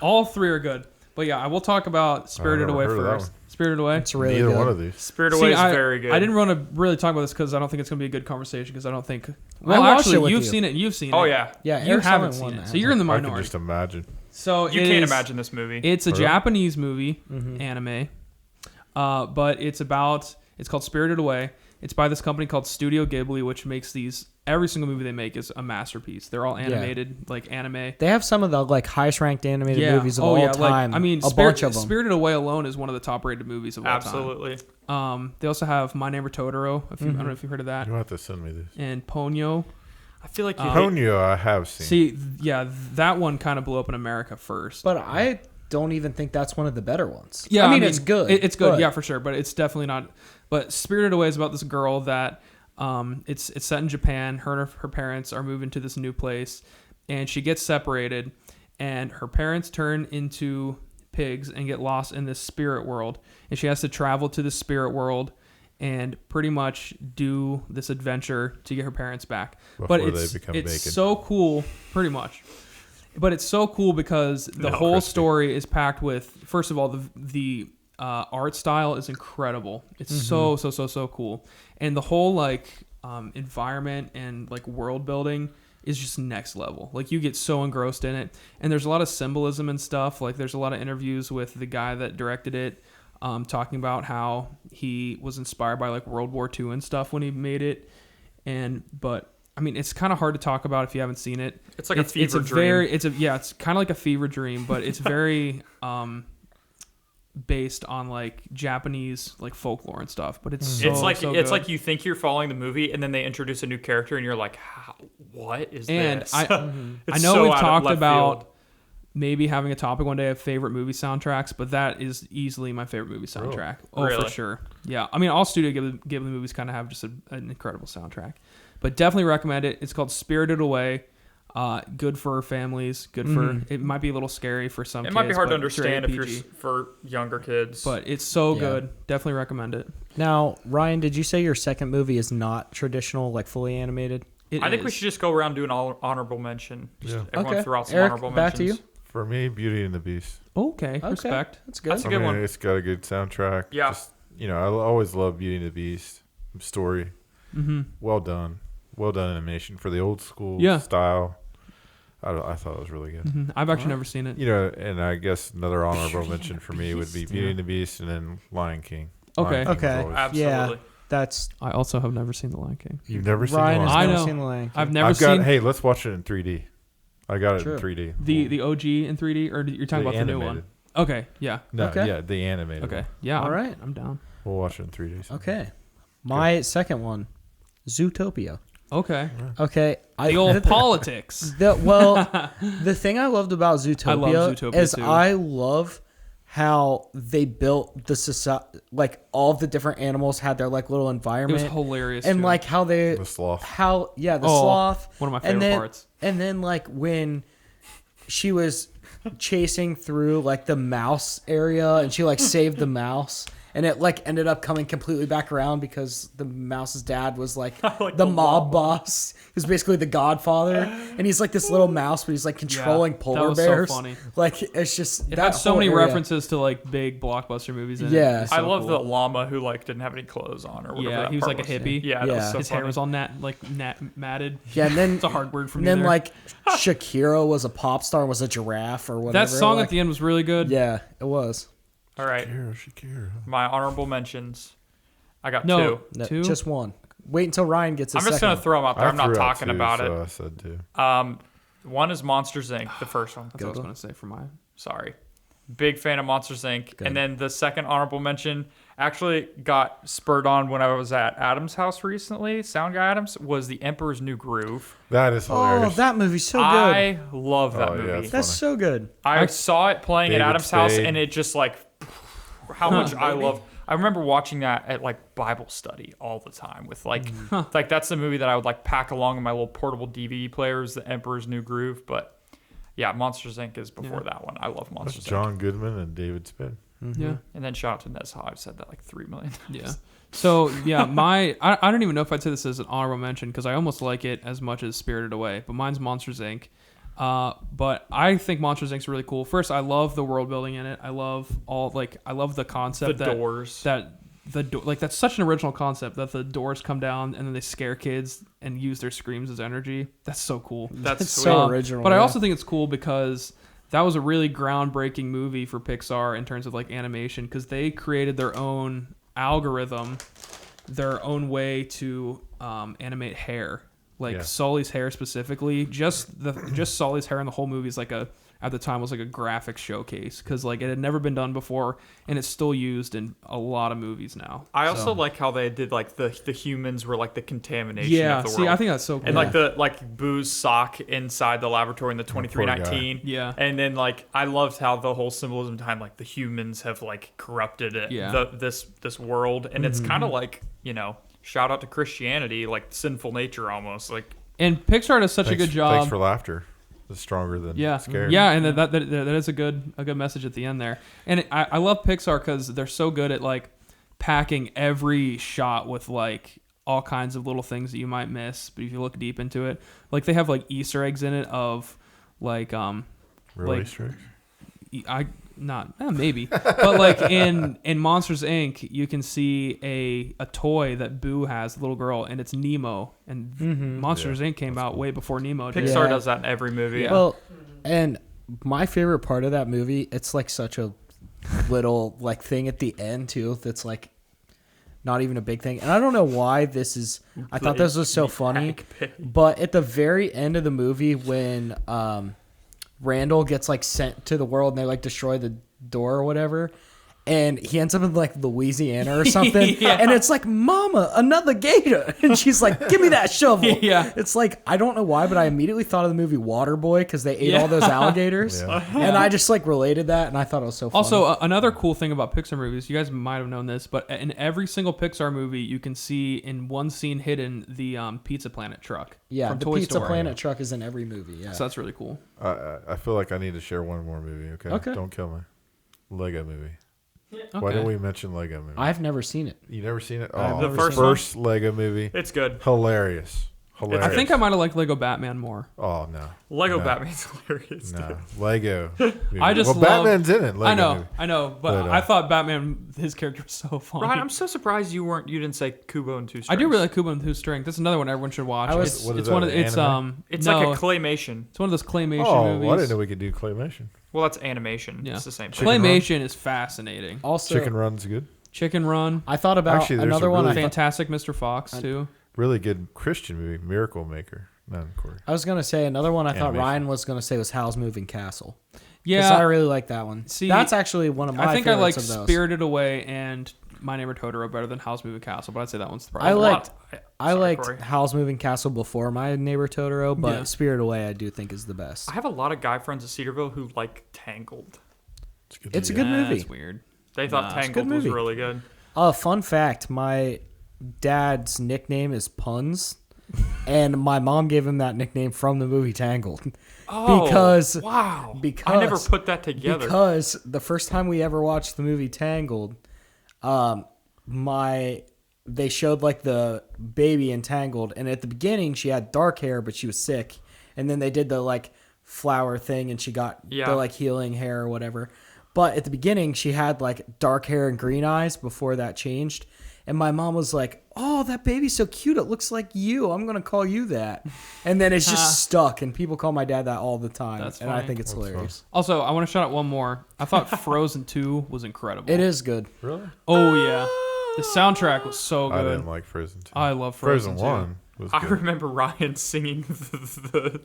All three are good. But yeah, I will talk about Spirited never Away heard of that first. one. Spirited Away. It's really Neither good. one of these. Spirited Away is I, very good. I didn't want to really talk about this because I don't think it's going to be a good conversation because I don't think. I Well, watched actually, it with you've you. seen it. You've seen Oh it. yeah. Yeah, You Eric haven't Solomon seen won it, that. so you're in the I can minority. just imagine. So You it can't is- imagine this movie. It's a Really? Japanese movie, anime, but it's called Spirited Away. It's by this company called Studio Ghibli, which makes these. Every single movie they make is a masterpiece. They're all animated, like anime. They have some of the like highest ranked animated movies of all time. Like, I mean, a bunch of them. Spirited Away alone is one of the top rated movies of all Absolutely. time. They also have My Neighbor Totoro. I don't know if you've heard of that. You have to send me this. And Ponyo. I feel like you Ponyo I have seen. See, yeah, that one kind of blew up in America first. But I don't even think that's one of the better ones. Yeah, I mean it's good. It's good, but- yeah, for sure. But it's definitely not. But Spirited Away is about this girl that it's set in Japan. Her and her parents are moving to this new place, and she gets separated, and her parents turn into pigs and get lost in this spirit world, and she has to travel to the spirit world and pretty much do this adventure to get her parents back. Before but they become it's bacon. so cool, pretty much. But it's so cool because the No, whole crispy. story is packed with, first of all, the art style is incredible. It's so cool, and the whole like environment and like world building is just next level. Like you get so engrossed in it, and there's a lot of symbolism and stuff. Like there's a lot of interviews with the guy that directed it, talking about how he was inspired by like World War II and stuff when he made it. But I mean, it's kind of hard to talk about if you haven't seen it. It's like a fever dream. It's kind of like a fever dream, but it's very based on like Japanese like folklore and stuff. But it's so, it's like so it's good. like you think you're following the movie, and then they introduce a new character, and you're like, "What is And this?" I It's know so we've out of talked left about field. maybe having a topic one day of favorite movie soundtracks, but that is easily my favorite movie soundtrack. Oh, Really? for sure. Yeah. I mean, all Studio Ghibli movies kind of have just an incredible soundtrack. But definitely recommend it. It's called Spirited Away. Good for families. Good for. It might be a little scary for some. It might be kids, hard to but it's understand if rated you're PG. for younger kids. But it's so Yeah. good. Definitely recommend it. Now, Ryan, did you say your second movie is not traditional, like fully animated? It I think we is. should just go around doing all honorable mention. Just Yeah. everyone Okay. throw out some Eric, honorable back to mentions. you. For me, Beauty and the Beast. Okay. Respect. That's good. That's a good one. It's got a good soundtrack. Yeah. Just, I always love Beauty and the Beast. Story. Mm-hmm. Well done. Well done animation for the old school Yeah. style. I thought it was really good. Mm-hmm. I've actually never seen it. And I guess another honorable mention for me would be Beauty and the Beast and then Lion King. Okay. Lion King was Okay. always- Absolutely. That's I also have never seen The Lion King. You've never seen Ryan Lion has I never know. seen The Lion King. I've never I've got. seen Hey, let's watch it in 3D. I got it True. in 3D. the OG in 3D, or you're talking The about the new one? animated. Okay. Yeah. No, Okay. yeah, the animated. Okay. one. Yeah. All right. I'm down. We'll watch it in 3D. Okay. My second one, Zootopia. Okay. Okay. The old politics. The thing I loved about Zootopia, I love Zootopia, is too. I love how they built the society, like all of the different animals had their like little It environment. was hilarious. and too. like how they The sloth. the Oh, sloth, one of my and favorite then, parts. and then like when she was chasing through like the mouse area and she like saved the mouse, and it like ended up coming completely back around because the mouse's dad was like, Like the the mob mob boss. He's basically the Godfather, and he's like this little mouse, but he's like controlling that polar was so bears. funny. Like it's just It that had so whole many area. references to like big blockbuster movies in it. Yeah. It was I so love cool. the llama who like didn't have any clothes on or whatever. Yeah, that he was part like a hippie. Yeah, that Yeah. was so His funny. hair was all matted. Yeah, and then It's a hard word for and me. then there. like Shakira was a pop star and was a giraffe or whatever. that song like, at the end was really good. Yeah, it was. All right, Shakira. my honorable mentions. I got No, two. No, two. just one. Wait until Ryan gets his I'm just second gonna throw them out there. I'm not threw out talking two, about so it. I said two. One is Monsters Inc. The first one. That's what I was gonna say for mine. Sorry. Big fan of Monsters Inc. And then the second honorable mention actually got spurred on when I was at Adam's house recently. Sound guy Adams was The Emperor's New Groove. That is Oh, hilarious. that movie's so good. I love that Oh, yeah, movie. it's That's funny. so good. I saw it playing at David Adam's house, Spade. and it just like how much I love. I remember watching that at like Bible study all the time with like like that's the movie that I would like pack along in my little portable DVD player is The Emperor's New Groove. But yeah, Monsters Inc. is before that one. I love That's Monsters Inc. John Goodman and David Spade. Yeah. And then shout out to Nez I've said that like 3 million times. Yeah. So yeah, I don't even know if I'd say this as an honorable mention because I almost like it as much as Spirited Away, but mine's Monsters Inc. But I think Monsters Inc. is really cool. First, I love the world building in it. I love the concept The doors. That's such an original concept that the doors come down and then they scare kids and use their screams as energy. That's so cool. That's It's sweet. so original. But I yeah. also think it's cool because that was a really groundbreaking movie for Pixar in terms of like animation because they created their own algorithm, their own way to animate hair. Like Yeah. Sully's hair specifically, just Sully's hair in the whole movie is like a at the time was like a graphic showcase because like it had never been done before, and it's still used in a lot of movies now. I also like how they did like the humans were like the contamination Yeah, of the see, world. I think that's so cool. And like Boo's sock inside the laboratory in the 2319. Yeah. And then like I loved how the whole symbolism behind like the humans have like corrupted it, Yeah. this world, and it's kind of like, you know, shout out to Christianity, like sinful nature almost. Like and Pixar does such a good job. Thanks for laughter. It's stronger than scared. Yeah, and that is a good message at the end there. And I love Pixar because they're so good at like packing every shot with like all kinds of little things that you might miss, but if you look deep into it, like they have like Easter eggs in it of like Real like, Easter eggs? maybe, but like in Monsters Inc. you can see a toy that Boo has, the little girl, and it's Nemo. And Monsters Inc. came out way before Nemo did. Pixar does that in every movie. Yeah. Well, and my favorite part of that movie, it's like such a little like thing at the end too. That's like not even a big thing. And I don't know why this is. I thought this was so funny, but at the very end of the movie when Randall gets like sent to the world and they like destroy the door or whatever, and he ends up in like Louisiana or something. Yeah. And it's like, Mama, another gator. And she's like, give me that shovel. Yeah. It's like, I don't know why, but I immediately thought of the movie Waterboy because they ate all those alligators. Yeah. And I just like related that, and I thought it was so funny. Also, another cool thing about Pixar movies, you guys might have known this, but in every single Pixar movie, you can see in one scene hidden the Pizza Planet truck. yeah, from the Toy Pizza Story. Planet truck is in every movie. Yeah. So that's really cool. I feel like I need to share one more movie. Okay. Okay. Don't kill me. Lego movie. Okay. Why didn't we mention Lego movie? I've never seen it. You never seen it? I've Oh, never the seen it. first Lego movie. It's good. Hilarious. Hilarious. I think I might have liked Lego Batman more. Oh no. Lego No. Batman's hilarious. No. Dude. Lego. movie. I just well, love- Batman's in it. Lego I movie. know, but But, I thought Batman, his character was so funny. Ryan, I'm so surprised you didn't say Kubo and Two Strings. I do really like Kubo and Two Strings. That's another one everyone should watch. I was- It's, What is it's that, one of an it's anime? It's no, like a claymation. it's one of those claymation Oh, movies. well, I didn't know we could do claymation. Well, that's animation. Yeah. It's the same thing. Chicken Claymation is fascinating. Also, Chicken Run's good. Chicken Run, I thought about Actually, there's another a one. really I Fantastic Mr. Fox too. Really good Christian movie, Miracle Maker. No, Corey. was gonna say another one. I thought Animation. Ryan was gonna say was Howl's Moving Castle. Yeah, I really like that one. See, that's actually one of my. I think I like favorites of those. Spirited Away and My Neighbor Totoro better than House Moving Castle, but I'd say that one's probably. I liked Sorry, liked Corey. Howl's Moving Castle before My Neighbor Totoro, but Yeah. Spirited Away I do think is the best. I have a lot of guy friends at Cedarville who like Tangled. It's a good movie. That's weird. They thought Nah, it's a good Tangled was movie. really good. Fun fact: my dad's nickname is Puns, and my mom gave him that nickname from the movie Tangled. Oh, Because- wow, because- I never put that together. Because the first time we ever watched the movie Tangled, they showed like the baby in Tangled, and at the beginning she had dark hair, but she was sick, and then they did the like flower thing, and she got the like healing hair or whatever. But at the beginning she had like dark hair and green eyes before that changed, and my mom was like, "Oh, that baby's so cute. It looks like you. I'm gonna call you that." And then it's just stuck, and people call my dad that all the time, That's and I funny. think it's hilarious. Also, I want to shout out one more. I thought Frozen 2 was incredible. It is good. Really? Oh yeah, the soundtrack was so good. I didn't like Frozen 2. I love Frozen 2. 1 was I good. remember Ryan singing the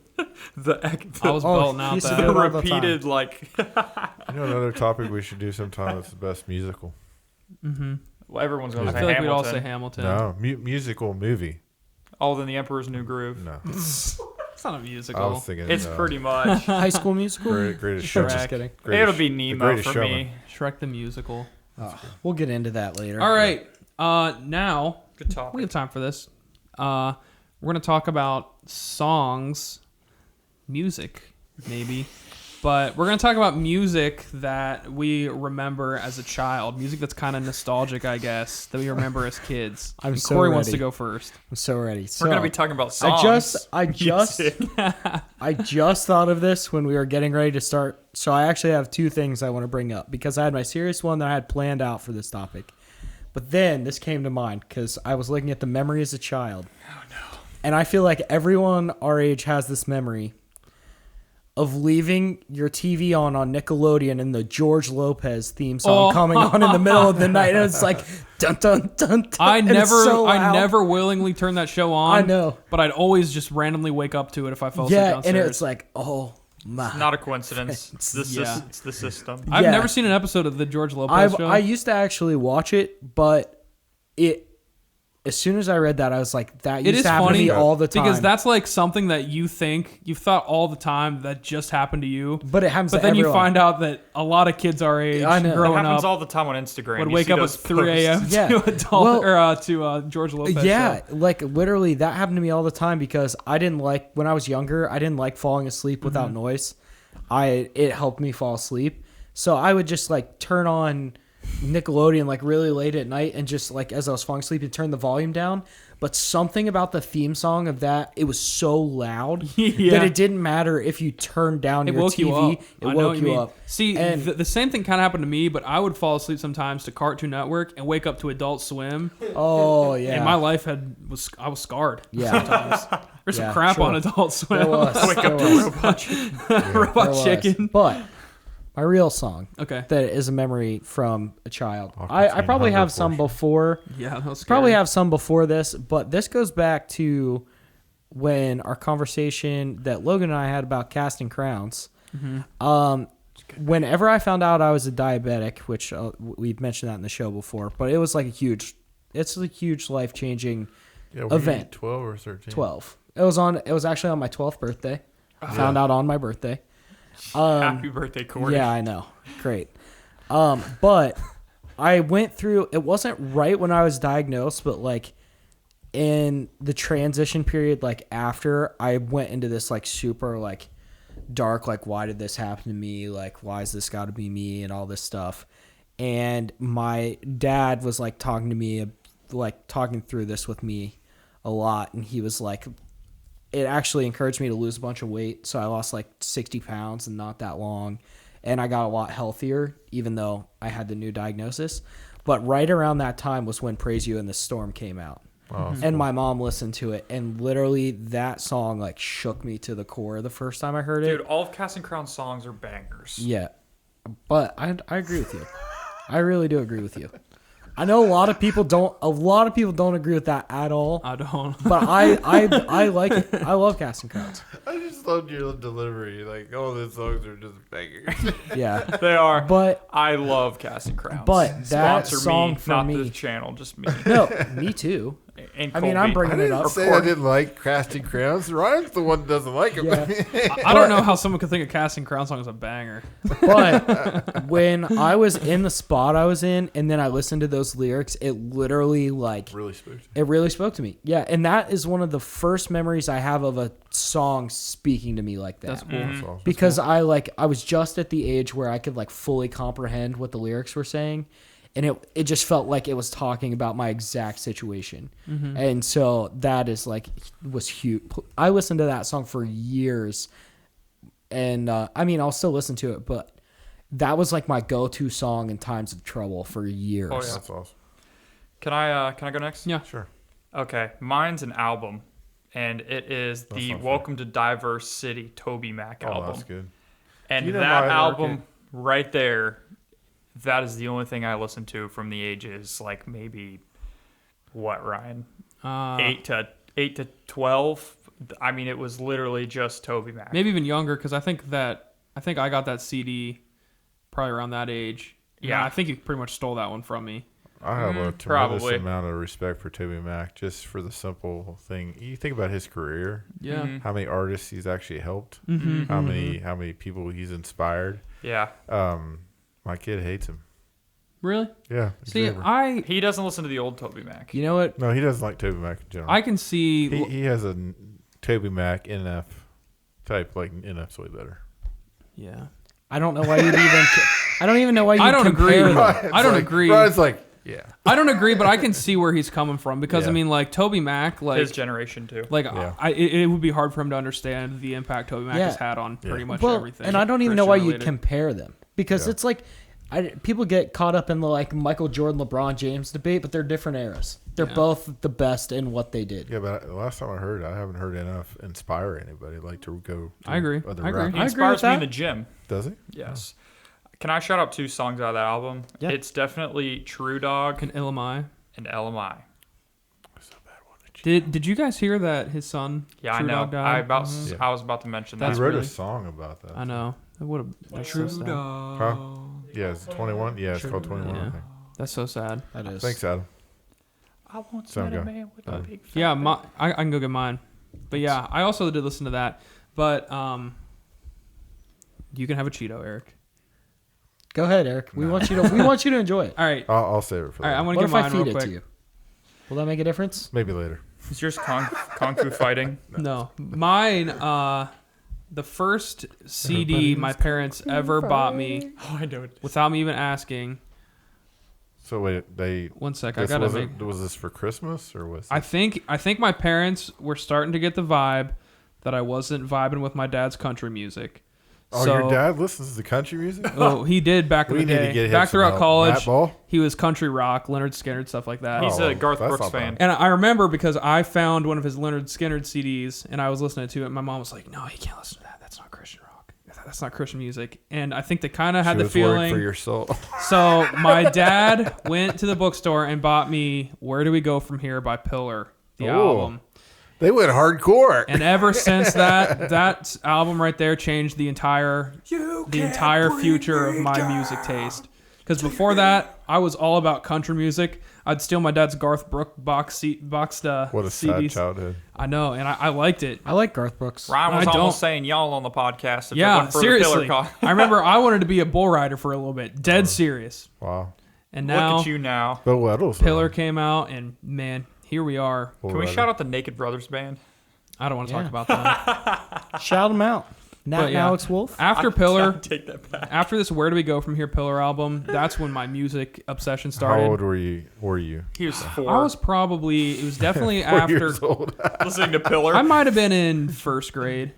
I was belting he out used to that. do it all the time. repeated like. You know another topic we should do sometime is the best musical. Well, everyone's going I to feel say like we'd all Hamilton. say Hamilton. No, musical movie. All than the Emperor's New Groove. No. It's not a musical. I was thinking It's pretty much. High School Musical. Greatest Shrek. Showman. Just kidding. It'll be The Nemo Greatest for Showman. me. Shrek the musical. We'll get into that later. All right. Now Good we topic. have time for this. We're gonna talk about songs, music, maybe, but we're gonna talk about music that we remember as a child. Music that's kind of nostalgic, I guess, that we remember as kids. I'm And so Corey wants to ready. go first. I'm so ready. So, We're going to be talking about songs. I just thought of this when we were getting ready to start. So I actually have two things I want to bring up because I had my serious one that I had planned out for this topic. But then this came to mind because I was looking at the memory as a child. Oh no. And I feel like everyone our age has this memory of leaving your TV on Nickelodeon and the George Lopez theme song coming on in the middle of the night, and it's like dun dun dun dun. I and it's so I loud. never willingly turned that show on. I know. but I'd always just randomly wake up to it if I fell asleep Yeah, downstairs. and it's like, oh, My Not a coincidence. It's the, Yeah. it's the system. I've Yeah. never seen an episode of the George Lopez show. I used to actually watch it, but as soon as I read that, I was like, that It used is to happen to funny me all the time. because that's like something that you've thought all the time that just happened to you. but it happens But to then you everyone. find out that a lot of kids our age I know. It growing happens up all the time on Instagram. would You wake see up at those 3 a.m. posts. Yeah. to George Lopez Yeah, show. like literally that happened to me all the time because I didn't like when I was younger, I didn't like falling asleep without noise. It helped me fall asleep. So I would just like turn on Nickelodeon like really late at night and just like as I was falling asleep and turn the volume down. But something about the theme song of that, it was so loud Yeah. that it didn't matter if you turned down It your woke TV. you up. It I know woke what you mean. up. See, And- the same thing kind of happened to me, but I would fall asleep sometimes to Cartoon Network and wake up to Adult Swim, Oh yeah. and my life I was scarred. Yeah. Sometimes there's some Yeah, crap sure. on Adult Swim. There was. Wake there up was. to Robot Chicken. Robot There was. Chicken. But my real song Okay. that is a memory from a child. Aqua I Teen probably Hunger have some Force. before. Yeah, that was Probably scary. have some before this, but this goes back to when our conversation that Logan and I had about casting crowns. Whenever I found out I was a diabetic, which we've mentioned that in the show before, but it was like it's a huge life changing Yeah, were you event. 12 or 13? 12. It was actually on my 12th birthday. I found out on my birthday. Happy birthday, Corey. Yeah, I know. Great. But I went through, it wasn't right when I was diagnosed, but like in the transition period, like after I went into this like super like dark, like why did this happen to me? Like why is this got to be me and all this stuff. And my dad was like talking to me, like talking through this with me a lot. And he was like, it actually encouraged me to lose a bunch of weight. So I lost like 60 pounds in not that long. And I got a lot healthier, even though I had the new diagnosis. But right around that time was when Praise You and the Storm came out. Oh, that's And cool. my mom listened to it. And literally that song like shook me to the core the first time I heard it. Dude, all of Casting Crown's songs are bangers. Yeah. But I agree with you. I really do agree with you. I know a lot of people don't agree with that at all. I don't. But I like it. I love Casting Crowns. I just loved your delivery. Like, all the songs are just bangers. Yeah. They are. But I love Casting Crowns. But that Sponsor song me, for not me- the channel, just me. no, me too. And I mean, I'm Colby. I bringing it didn't up. say I didn't like Casting Crowns. Ryan's the one that doesn't like them. Yeah. I don't know how someone could think a Casting Crown song is a banger. But when I was in the spot I was in, and then I listened to those lyrics, it literally like Really spooked. it really spoke to me. Yeah, and that is one of the first memories I have of a song speaking to me like that. That's cool. That's awesome. Because I was just at the age where I could like fully comprehend what the lyrics were saying, and it just felt like it was talking about my exact situation. And so that is like was huge. I listened to that song for years, and I mean I'll still listen to it, but that was like my go-to song in times of trouble for years. Oh, yeah. That's awesome. Can I go next? Yeah. Sure. Okay, mine's an album, and it is the not fair. Welcome to Diverse City Toby Mac Oh, album. that's good. And You know that my album market. right there, that is the only thing I listen to from the ages like maybe what, Ryan? 8 to 12. I mean, it was literally just Toby Mac. Maybe even younger, because I think I got that CD probably around that age. Yeah. I think you pretty much stole that one from me. I have a tremendous probably. amount of respect for Toby Mac just for the simple thing. You think about his career, Yeah. how many artists he's actually helped, Mm-hmm. how many people he's inspired. Yeah. My kid hates him. Really? Yeah. See, Xavier. He doesn't listen to the old Toby Mac. You know what? No, he doesn't like Toby Mac in general. I can see. he has a Toby Mac NF type, like NF's way better. Yeah. I don't know why you'd even. I don't even know why you. I don't compare agree. them. I don't agree. Ryan's like, yeah. I don't agree, but I can see where he's coming from because I Yeah. mean, like Toby Mac, like His generation too. Yeah. it would be hard for him to understand the impact Toby Mac Yeah. has had on pretty much Well, everything. and I don't even know why you Christian-related. compare them because Yeah. it's like people get caught up in the like Michael Jordan, LeBron James debate, but they're different eras. They're Yeah. both the best in what they did. Yeah, but the last time I heard, I haven't heard enough inspire anybody like to go. To I agree. Other I agree. rappers. He I agree inspires with me in that. the gym. Does he? Yes. Can I shout out 2 songs out of that album? Yeah. It's definitely True Dog Can LMI. and LMI. That's a bad one. Did you guys hear that his son Yeah, I True know. Dog died? I was about to mention That's He that. wrote really- a song about that. I know. It would have. That's so sad. Huh? Yeah, it's 21. Yeah, it's called 21. I Yeah. think. That's so sad. That is. Thanks, Adam. I want Sound a good. man with a big fat Yeah, dick. I can go get mine. But yeah, I also did listen to that. But you can have a Cheeto, Eric. Go ahead, Eric. We want you to enjoy it. All right. I'll save it for All right. later. I want to What get if I mine feed real it quick. to you? Will that make a difference? Maybe later. Is yours kung fu fighting? No, mine. The first CD my parents ever bought me Oh, I know it. without me even asking. So wait, they. One sec, I This gotta wasn't- make. Was this for Christmas or was? I think my parents were starting to get the vibe that I wasn't vibing with my dad's country music. Oh, So- your dad listens to country music? Oh, he did back in We the need to day. get him Back some throughout help. college, Matt Ball? he was country rock, Leonard Skinner, stuff like that. He's Oh, a Garth that's Brooks not bad. fan. And I remember because I found one of his Leonard Skinner CDs and I was listening to it. And my mom was like, "No, you can't listen to that. That's not Christian rock. That's not Christian music." And I think they kind of had She the was worried feeling. for your soul. So my dad went to the bookstore and bought me "Where Do We Go From Here" by Pillar, the Ooh. album. They went hardcore. And ever since that album right there changed the entire future of my music taste. Because before that, I was all about country music. I'd steal my dad's Garth Brooks boxed What a sad CDs. childhood. I know, and I liked it. I like Garth Brooks. Ryan was I don't- almost saying y'all on the podcast. If it Yeah, wasn't for the seriously. Pillar call. I remember I wanted to be a bull rider for a little bit, dead serious. Wow. And now Look at you now. Bill Weddle's Pillar came out, and man, here we are. Bull Can we Rider. shout out the Naked Brothers band? I don't want to talk Yeah. about that. Shout them out. Nat But and yeah. Alex Wolf. After Pillar, Take that back. after this "Where Do We Go From Here" Pillar album, that's when my music obsession started. How old were you? He was 4. I was probably, it was definitely 4 after, years old. listening to Pillar. I might have been in first grade.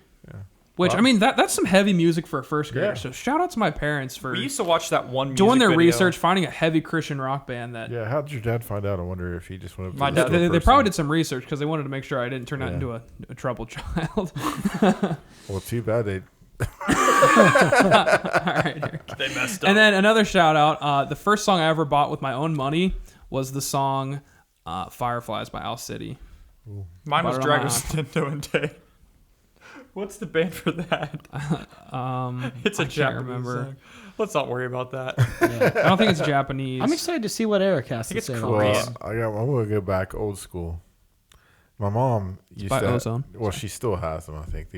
Which, I mean, that's some heavy music for a first grader. Yeah. So shout out to my parents for we used to watch that one music doing their video. research, finding a heavy Christian rock band that Yeah, how did your dad find out? I wonder if he just went up to My the dad- store they person. probably did some research because they wanted to make sure I didn't turn out Yeah. into a troubled child. Well, too bad they. All right, Eric. They messed up. And then another shout out. The first song I ever bought with my own money was the song "Fireflies" by Owl City. Mine was Bought it on my Dragos Tinto Day. What's the band for that? It's a I can't Japanese remember. song. Let's not worry about that. I don't think it's Japanese. I'm excited to see what Eric has to think it's say Korean. about Well, this. I'm gonna go back old school. My mom used by to. Ozone. Well, she still has them. I think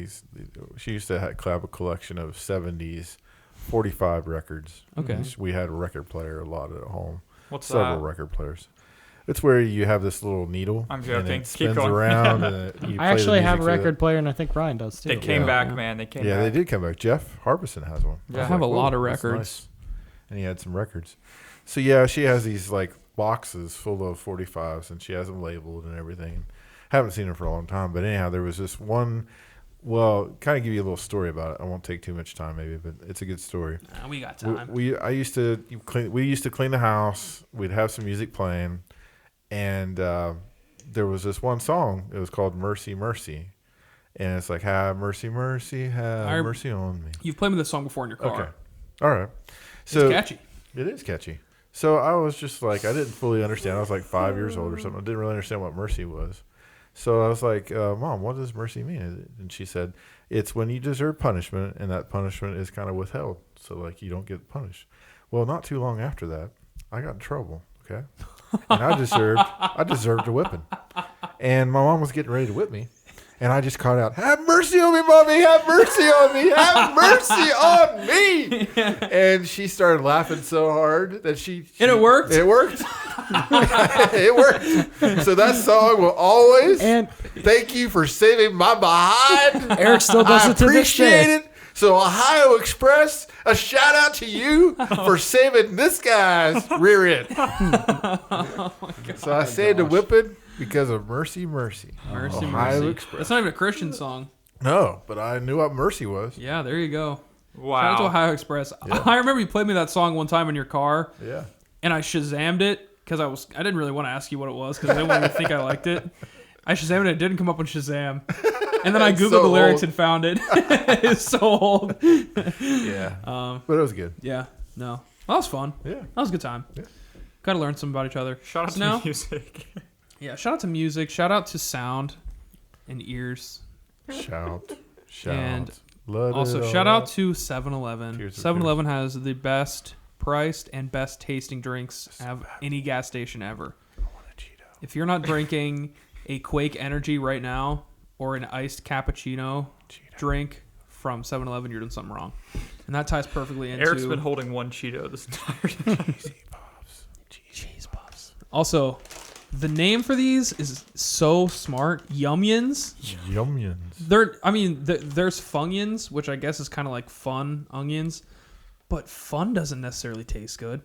she used to have a collection of '70s 45 records. Okay. We had a record player a lot at home. What's Several that? record players. It's where you have this little needle. I'm And joking. it Keep spins going. around. And you I play actually the have a music to it. record player, and I think Ryan does too. They came Yeah. back, Yeah. man. They came Yeah, back. they did come back. Jeff Harbison has one. Yeah. was I have a "Whoa, lot of that's records. nice." And he had some records. So yeah, she has these like boxes full of 45s, and she has them labeled and everything. Haven't seen them for a long time, but anyhow, there was this one. Well, kind of give you a little story about it. I won't take too much time, maybe, but it's a good story. We got We, time. we used to clean the house. We'd have some music playing, and there was this one song. It was called "Mercy, Mercy," and it's like "Have mercy, mercy, have mercy on me." You've played me this song before in your car. Okay, all right. It's So catchy. it is catchy. So I was just like, I didn't fully understand. I was like 5 years old or something. I didn't really understand what mercy was. So I was like, Mom, what does mercy mean? And she said, it's when you deserve punishment, and that punishment is kind of withheld. So, like, you don't get punished. Well, not too long after that, I got in trouble, okay? And I deserved a whipping. And my mom was getting ready to whip me. And I just called out, have mercy on me, Mommy, have mercy on me, have mercy on me. And she started laughing so hard that she And it worked? It worked. It worked. So that song will always, And thank you for saving my behind. Eric still does I it to this appreciate day. it. So Ohio Express, a shout out to you for saving this guy's rear end. So I saved a whipping because of Mercy, Mercy. Mercy, Ohio Mercy. Express. That's not even a Christian song. No, but I knew what mercy was. Yeah, there you go. Shout out to Wow. Ohio Express. I remember you played me that song one time in your car, Yeah. and I Shazammed it because I didn't really want to ask you what it was because I didn't want you to think I liked it. I Shazammed it. It didn't come up on Shazam. And then I It's Googled so the lyrics old. and found it. It's so old. Yeah. But it was good. Yeah. No. Well, that was fun. Yeah. That was a good time. Yeah. Got to learn some about each other. Shout out So to now, music. Yeah, shout out to music. Shout out to sound and ears. Shout. And Let also, it shout all out to 7-Eleven. Tears of 7-Eleven has the best priced and best tasting drinks of any gas station ever. If you're not drinking a Quake Energy right now or an iced cappuccino drink from 7-Eleven, you're doing something wrong. And that ties perfectly into... Eric's been holding one Cheeto this entire time. Cheese puffs. Also, the name for these is so smart. Yumians. Yumians. There's Funyuns, which I guess is kind of like fun onions, but fun doesn't necessarily taste good.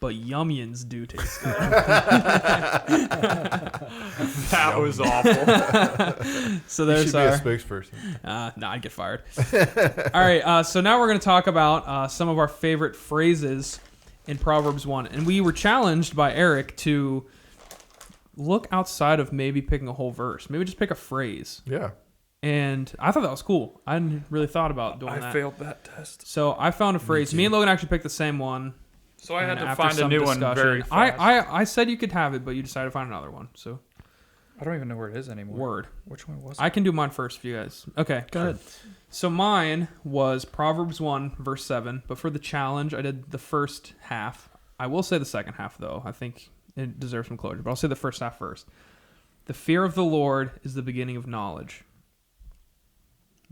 But Yumians do taste good. That was awful. So You there's should be a our. spokesperson. Nah, I'd get fired. All right, so now we're going to talk about some of our favorite phrases in Proverbs 1. And we were challenged by Eric to look outside of maybe picking a whole verse. Maybe just pick a phrase. Yeah. And I thought that was cool. I hadn't really thought about doing that. I failed that test. So I found a phrase. Me and Logan actually picked the same one. So I had And to after find a some new one discussion- very fast. I said you could have it, but you decided to find another one. So I don't even know where it is anymore. word. Which one was it? I can do mine first for you guys. Okay. Go ahead. So mine was Proverbs 1, verse 7. But for the challenge, I did the first half. I will say the second half, though. I think it deserves some closure. But I'll say the first half first. The fear of the Lord is the beginning of knowledge.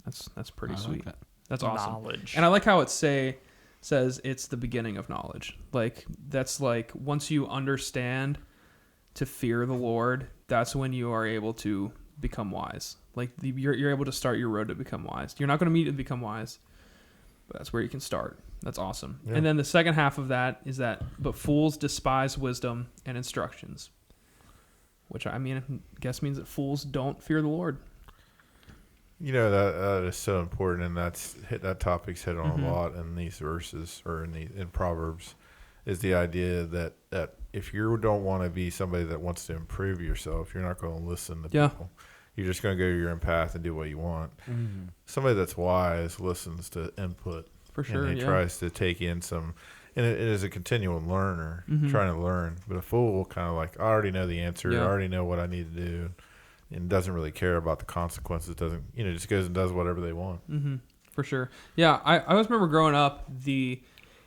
That's pretty I like sweet. that. That's awesome. Knowledge. And I like how it says it's the beginning of knowledge. Like, that's like once you understand to fear the Lord, that's when you are able to become wise. Like, you're able to start your road to become wise. You're not going to immediately become wise, but that's where you can start. That's awesome. Yeah. And then the second half of that is that, but fools despise wisdom and instructions, which I guess means that fools don't fear the Lord. You know, that is so important, and that topic's hit on Mhm. a lot in these verses or in Proverbs, is the idea that if you don't want to be somebody that wants to improve yourself, you're not going to listen to Yeah. people. You're just going to go your own path and do what you want. Mm-hmm. Somebody that's wise listens to input. For sure, And he yeah. tries to take in some, and it is a continual learner Mhm. trying to learn. But a fool will kind of like, I already know the answer. Yeah. I already know what I need to do, and doesn't really care about the consequences. Doesn't, just goes and does whatever they want. Mm-hmm. For sure. Yeah, I always remember growing up,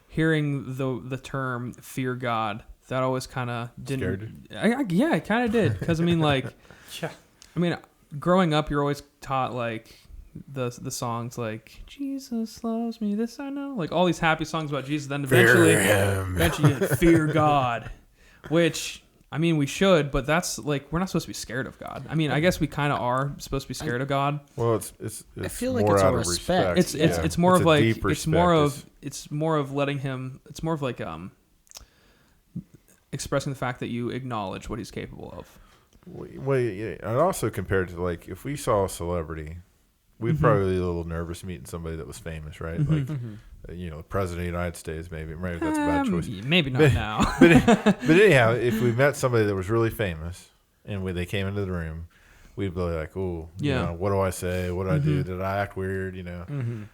hearing the term fear God. That always kind of didn't. Scared Yeah, it kind of did. Because Yeah. growing up, you're always taught like the songs like Jesus loves me, this I know, like all these happy songs about Jesus. Then eventually you fear God, which we should, but that's like we're not supposed to be scared of God. I guess we kind of are supposed to be scared of God. Well, it's I feel like more it's a out of respect. It's more It's of a like deep it's more respect. of letting him. It's more of like expressing the fact that you acknowledge what he's capable of. Well, yeah, and also compared to like if we saw a celebrity, we'd Mhm. probably be a little nervous meeting somebody that was famous, right? Mhm. Like the president of the United States, maybe that's a bad choice. Maybe not now. But anyhow, if we met somebody that was really famous and when they came into the room, we'd be like, "Oh, Yeah. what do I say? What do I do? Mhm. Did I act weird? Mm-hmm.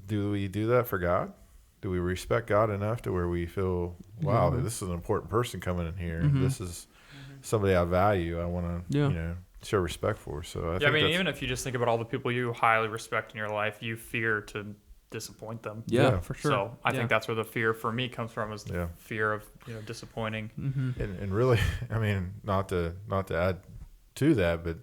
Do we do that for God? Do we respect God enough to where we feel, wow, Mhm. this is an important person coming in here. Mhm. This is somebody I value. I want to, Yeah. show respect for. So I Yeah, think that's- even if you just think about all the people you highly respect in your life, you fear to disappoint them. Yeah, for sure. So I Yeah. think that's where the fear for me comes from, is the Yeah. fear of disappointing. Mm-hmm. and really, not to add to that, but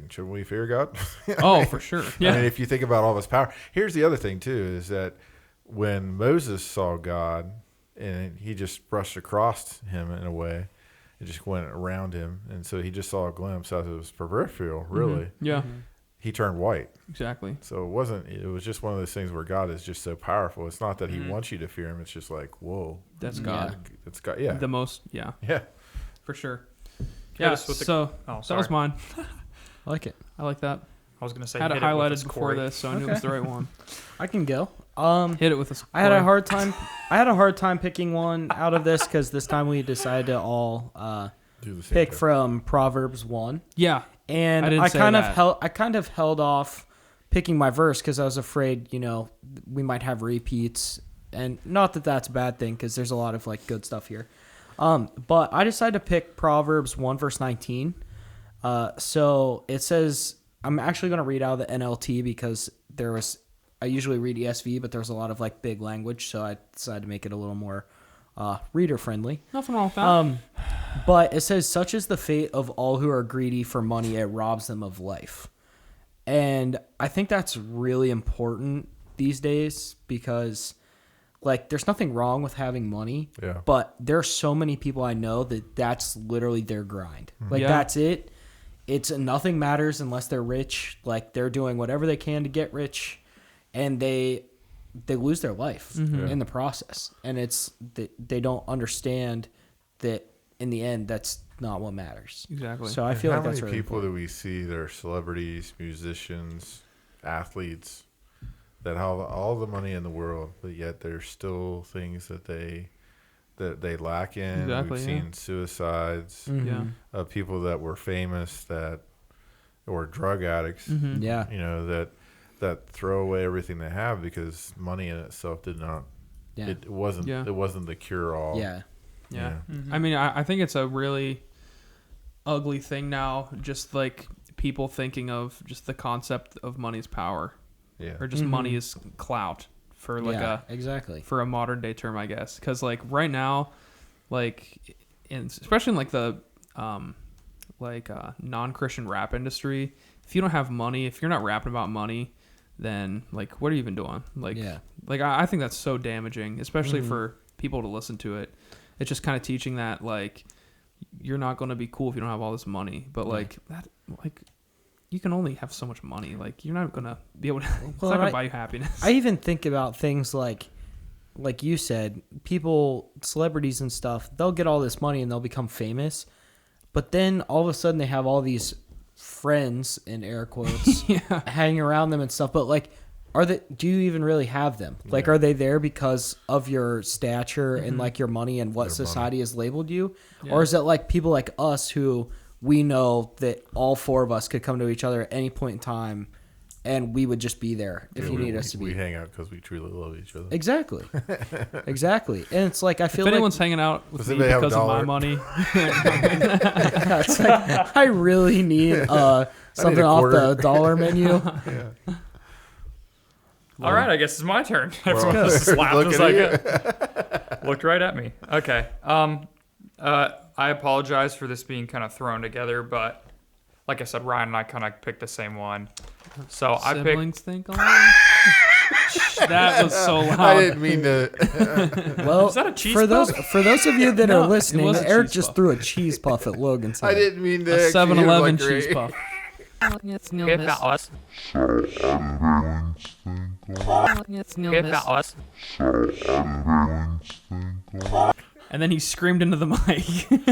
should we fear God? Oh, for sure. Yeah. If you think about all of his power, here's the other thing too, is that when Moses saw God and he just brushed across him in a way, it just went around him. And so he just saw a glimpse as it was peripheral, really. Mhm. Yeah, He turned white. exactly. So it was just one of those things where God is just so powerful. It's not that he Mhm. wants you to fear him. It's just like, whoa, That's Yeah. God. it's God. Yeah. The most, yeah, Yeah. for sure. Yeah, Yeah, just with the- so Oh, that sorry. was mine. I like it. I like that. I was gonna say Had it hit with highlighted this, before Corey. this, so I knew it was the right one. I can go. Hit it with a I had a hard time. I had a hard time picking one out of this because this time we decided to all Do the same pick thing. from Proverbs 1, Yeah, and I didn't say kind of that. I kind of held off picking my verse because I was afraid we might have repeats, and not that that's a bad thing because there's a lot of like good stuff here. But I decided to pick Proverbs 1 verse 19. So it says, I'm actually going to read out of the NLT because I usually read ESV, but there's a lot of like big language, so I decided to make it a little more reader friendly. Nothing wrong with that. But it says, such is the fate of all who are greedy for money, it robs them of life. And I think that's really important these days because, like, there's nothing wrong with having money. Yeah. But there are so many people I know that's literally their grind. Like, Yeah. that's it. It's nothing matters unless they're rich. Like, they're doing whatever they can to get rich, and they lose their life in the process. And they don't understand that in the end, that's not what matters. Exactly. So I feel How like that's many really people important. do we see that are celebrities, musicians, athletes that have all the money in the world, but yet there's still things that they lack in. Exactly, We've yeah. seen suicides Yeah. of people that were famous or drug addicts. Mm-hmm. Yeah. You know that throw away everything they have because money in itself did not. Yeah. It wasn't. Yeah. It wasn't the cure all. Yeah. Yeah. Mhm. I mean, I think it's a really ugly thing now, just like people thinking of just the concept of money's power Yeah. or just money is clout for like Yeah, exactly. for a modern day term, I guess. Because like right now, like especially in like the non-Christian rap industry, if you don't have money, if you're not rapping about money, then like what are you even doing? Like, Yeah. like I think that's so damaging, especially for people to listen to it. It's just kind of teaching that like you're not going to be cool if you don't have all this money, but like that, like you can only have so much money. Like you're not going to be able to. It's Well, not going I- to buy you happiness. I even think about things like you said, celebrities and stuff, they'll get all this money and they'll become famous, but then all of a sudden they have all these friends, in air quotes, Yeah. hanging around them and stuff. But like, do you even really have them? Like, Yeah. are they there because of your stature and like your money and what Their society has labeled you? Yeah. Or is it like people like us who we know that all four of us could come to each other at any point in time and we would just be there if Yeah, you we- need us to we be? hang out because we truly love each other. Exactly. Exactly. And it's like, I feel If like anyone's hanging out with Does me anybody have a because of my dollar? money, it's like, I really need something off quarter. the dollar menu. Yeah. All right, I guess it's my turn. Well, Everyone just slapped look us at like looked right at me. Okay. I apologize for this being kind of thrown together, but like I said, Ryan and I kind of picked the same one. So I picked. siblings think alike. That was so I loud. didn't mean to. Well, Is that a cheese for those of you that No, are it listening, was a Eric cheese just puff. threw a cheese puff at Logan's head. I didn't mean to. A actually, 7-Eleven it was like cheese great. puff. It's Hey, Nilbus. fellas. It's Hey, Nilbus. fellas. And then he screamed into the mic.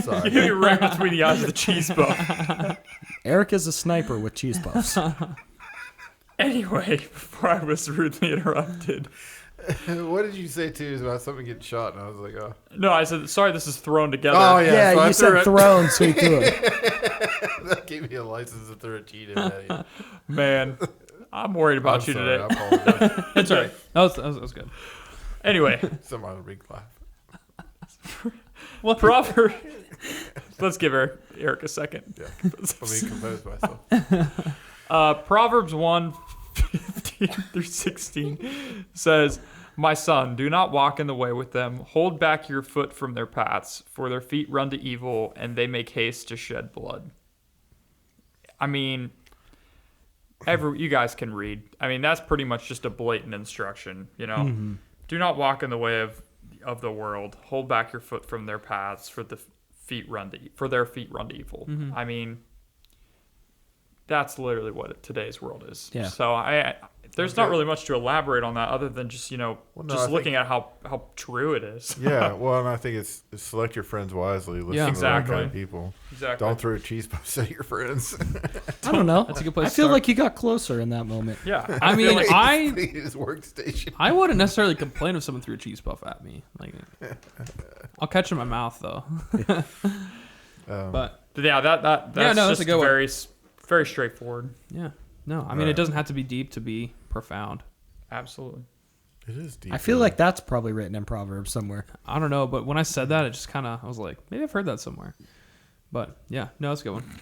Sorry. You ran between the eyes of the cheese puff. Eric is a sniper with cheese puffs. Anyway, before I was rudely interrupted. What did you say too? About something getting shot, and I was like, oh. No, I said, sorry, this is thrown together. Oh yeah. Yeah, so I you threw said it- throne, so he threw it. That gave me a license to throw a cheat in at you. Man, I'm worried about I'm you sorry, today. I apologize. That's all right. That was good. Anyway, Somebody will be glad. Well, Proverbs. Let's give Eric a second. Yeah. Let me compose myself. Proverbs 1:15-16 says, "My son, do not walk in the way with them. Hold back your foot from their paths, for their feet run to evil, and they make haste to shed blood." I mean, you guys can read. I mean, that's pretty much just a blatant instruction, you know. Do not walk in the way of the world. Hold back your foot from their paths, for their feet run to evil. I mean, that's literally what today's world is. Yeah. So there's not really much to elaborate on that other than just, Well, no, just I looking at how true it is. Yeah, well, and I think it's select your friends wisely. Listen Yeah. to the right Exactly. kind of people. Exactly. Don't throw cheese puffs at your friends. I don't know. That's a good place I to feel start. like you got closer in that moment. Yeah. I mean, I His workstation. wouldn't necessarily complain if someone threw a cheese puff at me. Like, I'll catch it in my mouth though. But Yeah, that's Yeah, no, that's just a good one. very straightforward. yeah, no, I mean, it doesn't have to be deep to be profound. Absolutely. It is deep. I feel like that's probably written in Proverbs somewhere. I don't know, but when I said that, it just kind of, I was like, maybe I've heard that somewhere. But yeah, no, that's a good one.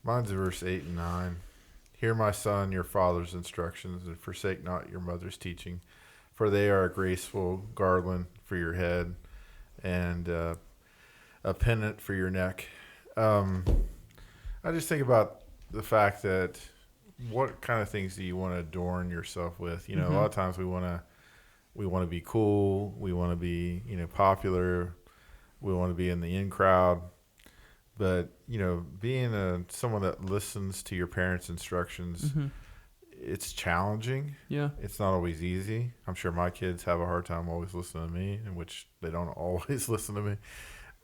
Mine's verse 8 and 9. Hear, my son, your father's instructions, and forsake not your mother's teaching, for they are a graceful garland for your head and a pendant for your neck. I just think about the fact that what kind of things do you want to adorn yourself with? You know, a lot of times we want to be cool, we want to be, popular, we want to be in the in crowd. But, being someone that listens to your parents' instructions, it's challenging. Yeah. It's not always easy. I'm sure my kids have a hard time always listening to me, in which they don't always listen to me.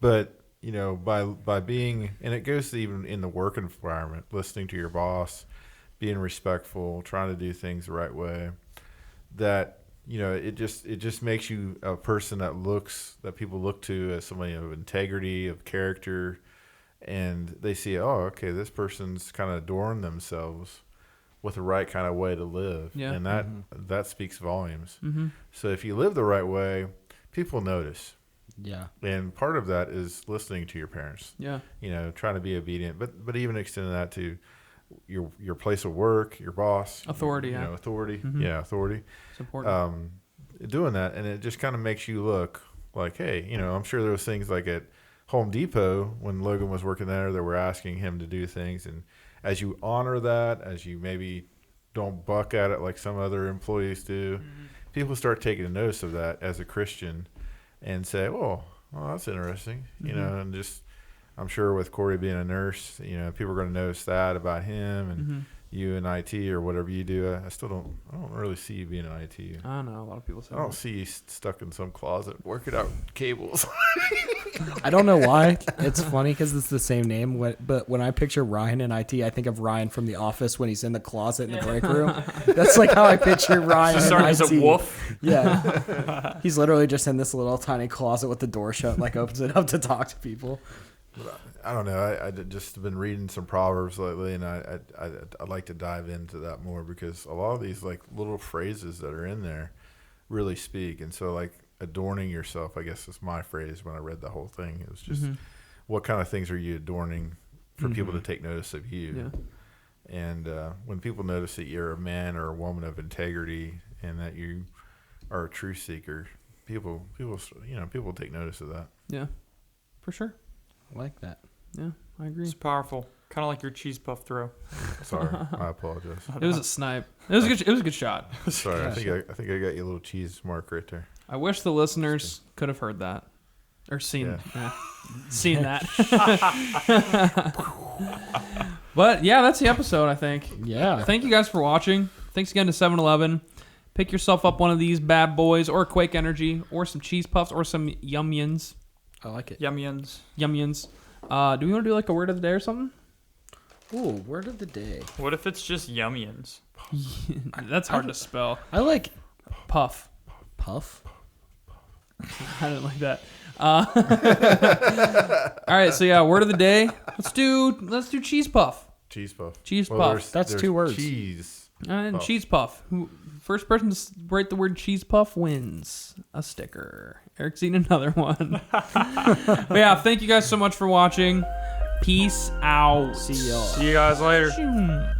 But, by being, and it goes to even in the work environment, listening to your boss, being respectful, trying to do things the right way, that, it just makes you a person that people look to as somebody of integrity, of character, and they see, oh, okay, this person's kind of adorned themselves with the right kind of way to live. Yeah. And that speaks volumes. Mm-hmm. So if you live the right way, people notice. Yeah. And part of that is listening to your parents. Yeah. Trying to be obedient, but even extending that to your place of work, your boss, Authority. authority. Mm-hmm. Yeah, authority. It's important. Doing that, and it just kind of makes you look like, hey, I'm sure there was things like at Home Depot when Logan was working there that were asking him to do things, and as you honor that, as you maybe don't buck at it like some other employees do, people start taking notice of that as a Christian and say, oh, well, that's interesting, and just, I'm sure with Corey being a nurse, people are going to notice that about him, and you in IT or whatever you do. I don't really see you being in IT. I know a lot of people say I don't that. see you stuck in some closet working out cables. I don't know why. It's funny because it's the same name. But when I picture Ryan in IT, I think of Ryan from The Office when he's in the closet in the break room. That's like how I picture Ryan Starting in as IT. a wolf. Yeah. He's literally just in this little tiny closet with the door shut, like opens it up to talk to people. I don't know. I just been reading some Proverbs lately, and I'd like to dive into that more because a lot of these like little phrases that are in there really speak. And so like adorning yourself, I guess is my phrase when I read the whole thing. It was just what kind of things are you adorning for people to take notice of you? Yeah. And when people notice that you're a man or a woman of integrity and that you are a truth seeker, people take notice of that. Yeah. For sure. I like that. Yeah, I agree. It's powerful. Kind of like your cheese puff throw. Sorry, I apologize. It was a snipe. It was a good shot. Sorry, I think I got you a little cheese mark right there. I wish the listeners could have heard that or seen seen that. But yeah, that's the episode, I think. Yeah. Thank you guys for watching. Thanks again to 7-Eleven. Pick yourself up one of these bad boys or Quake Energy or some cheese puffs or some Yum-Yins. I like it. Yum-Yins. Yum-Yins. Do we want to do like a word of the day or something? Ooh, word of the day. What if it's just Yum-Yins? That's hard to spell. I like Puff. puff. I didn't like that. All right, so yeah, word of the day. Let's do cheese puff. Cheese puff. Cheese puff. That's two words. Cheese. And puff. cheese puff. First person to write the word cheese puff wins a sticker. Eric's eating another one. But yeah, thank you guys so much for watching. Peace out. See y'all. See you guys later. Shoom.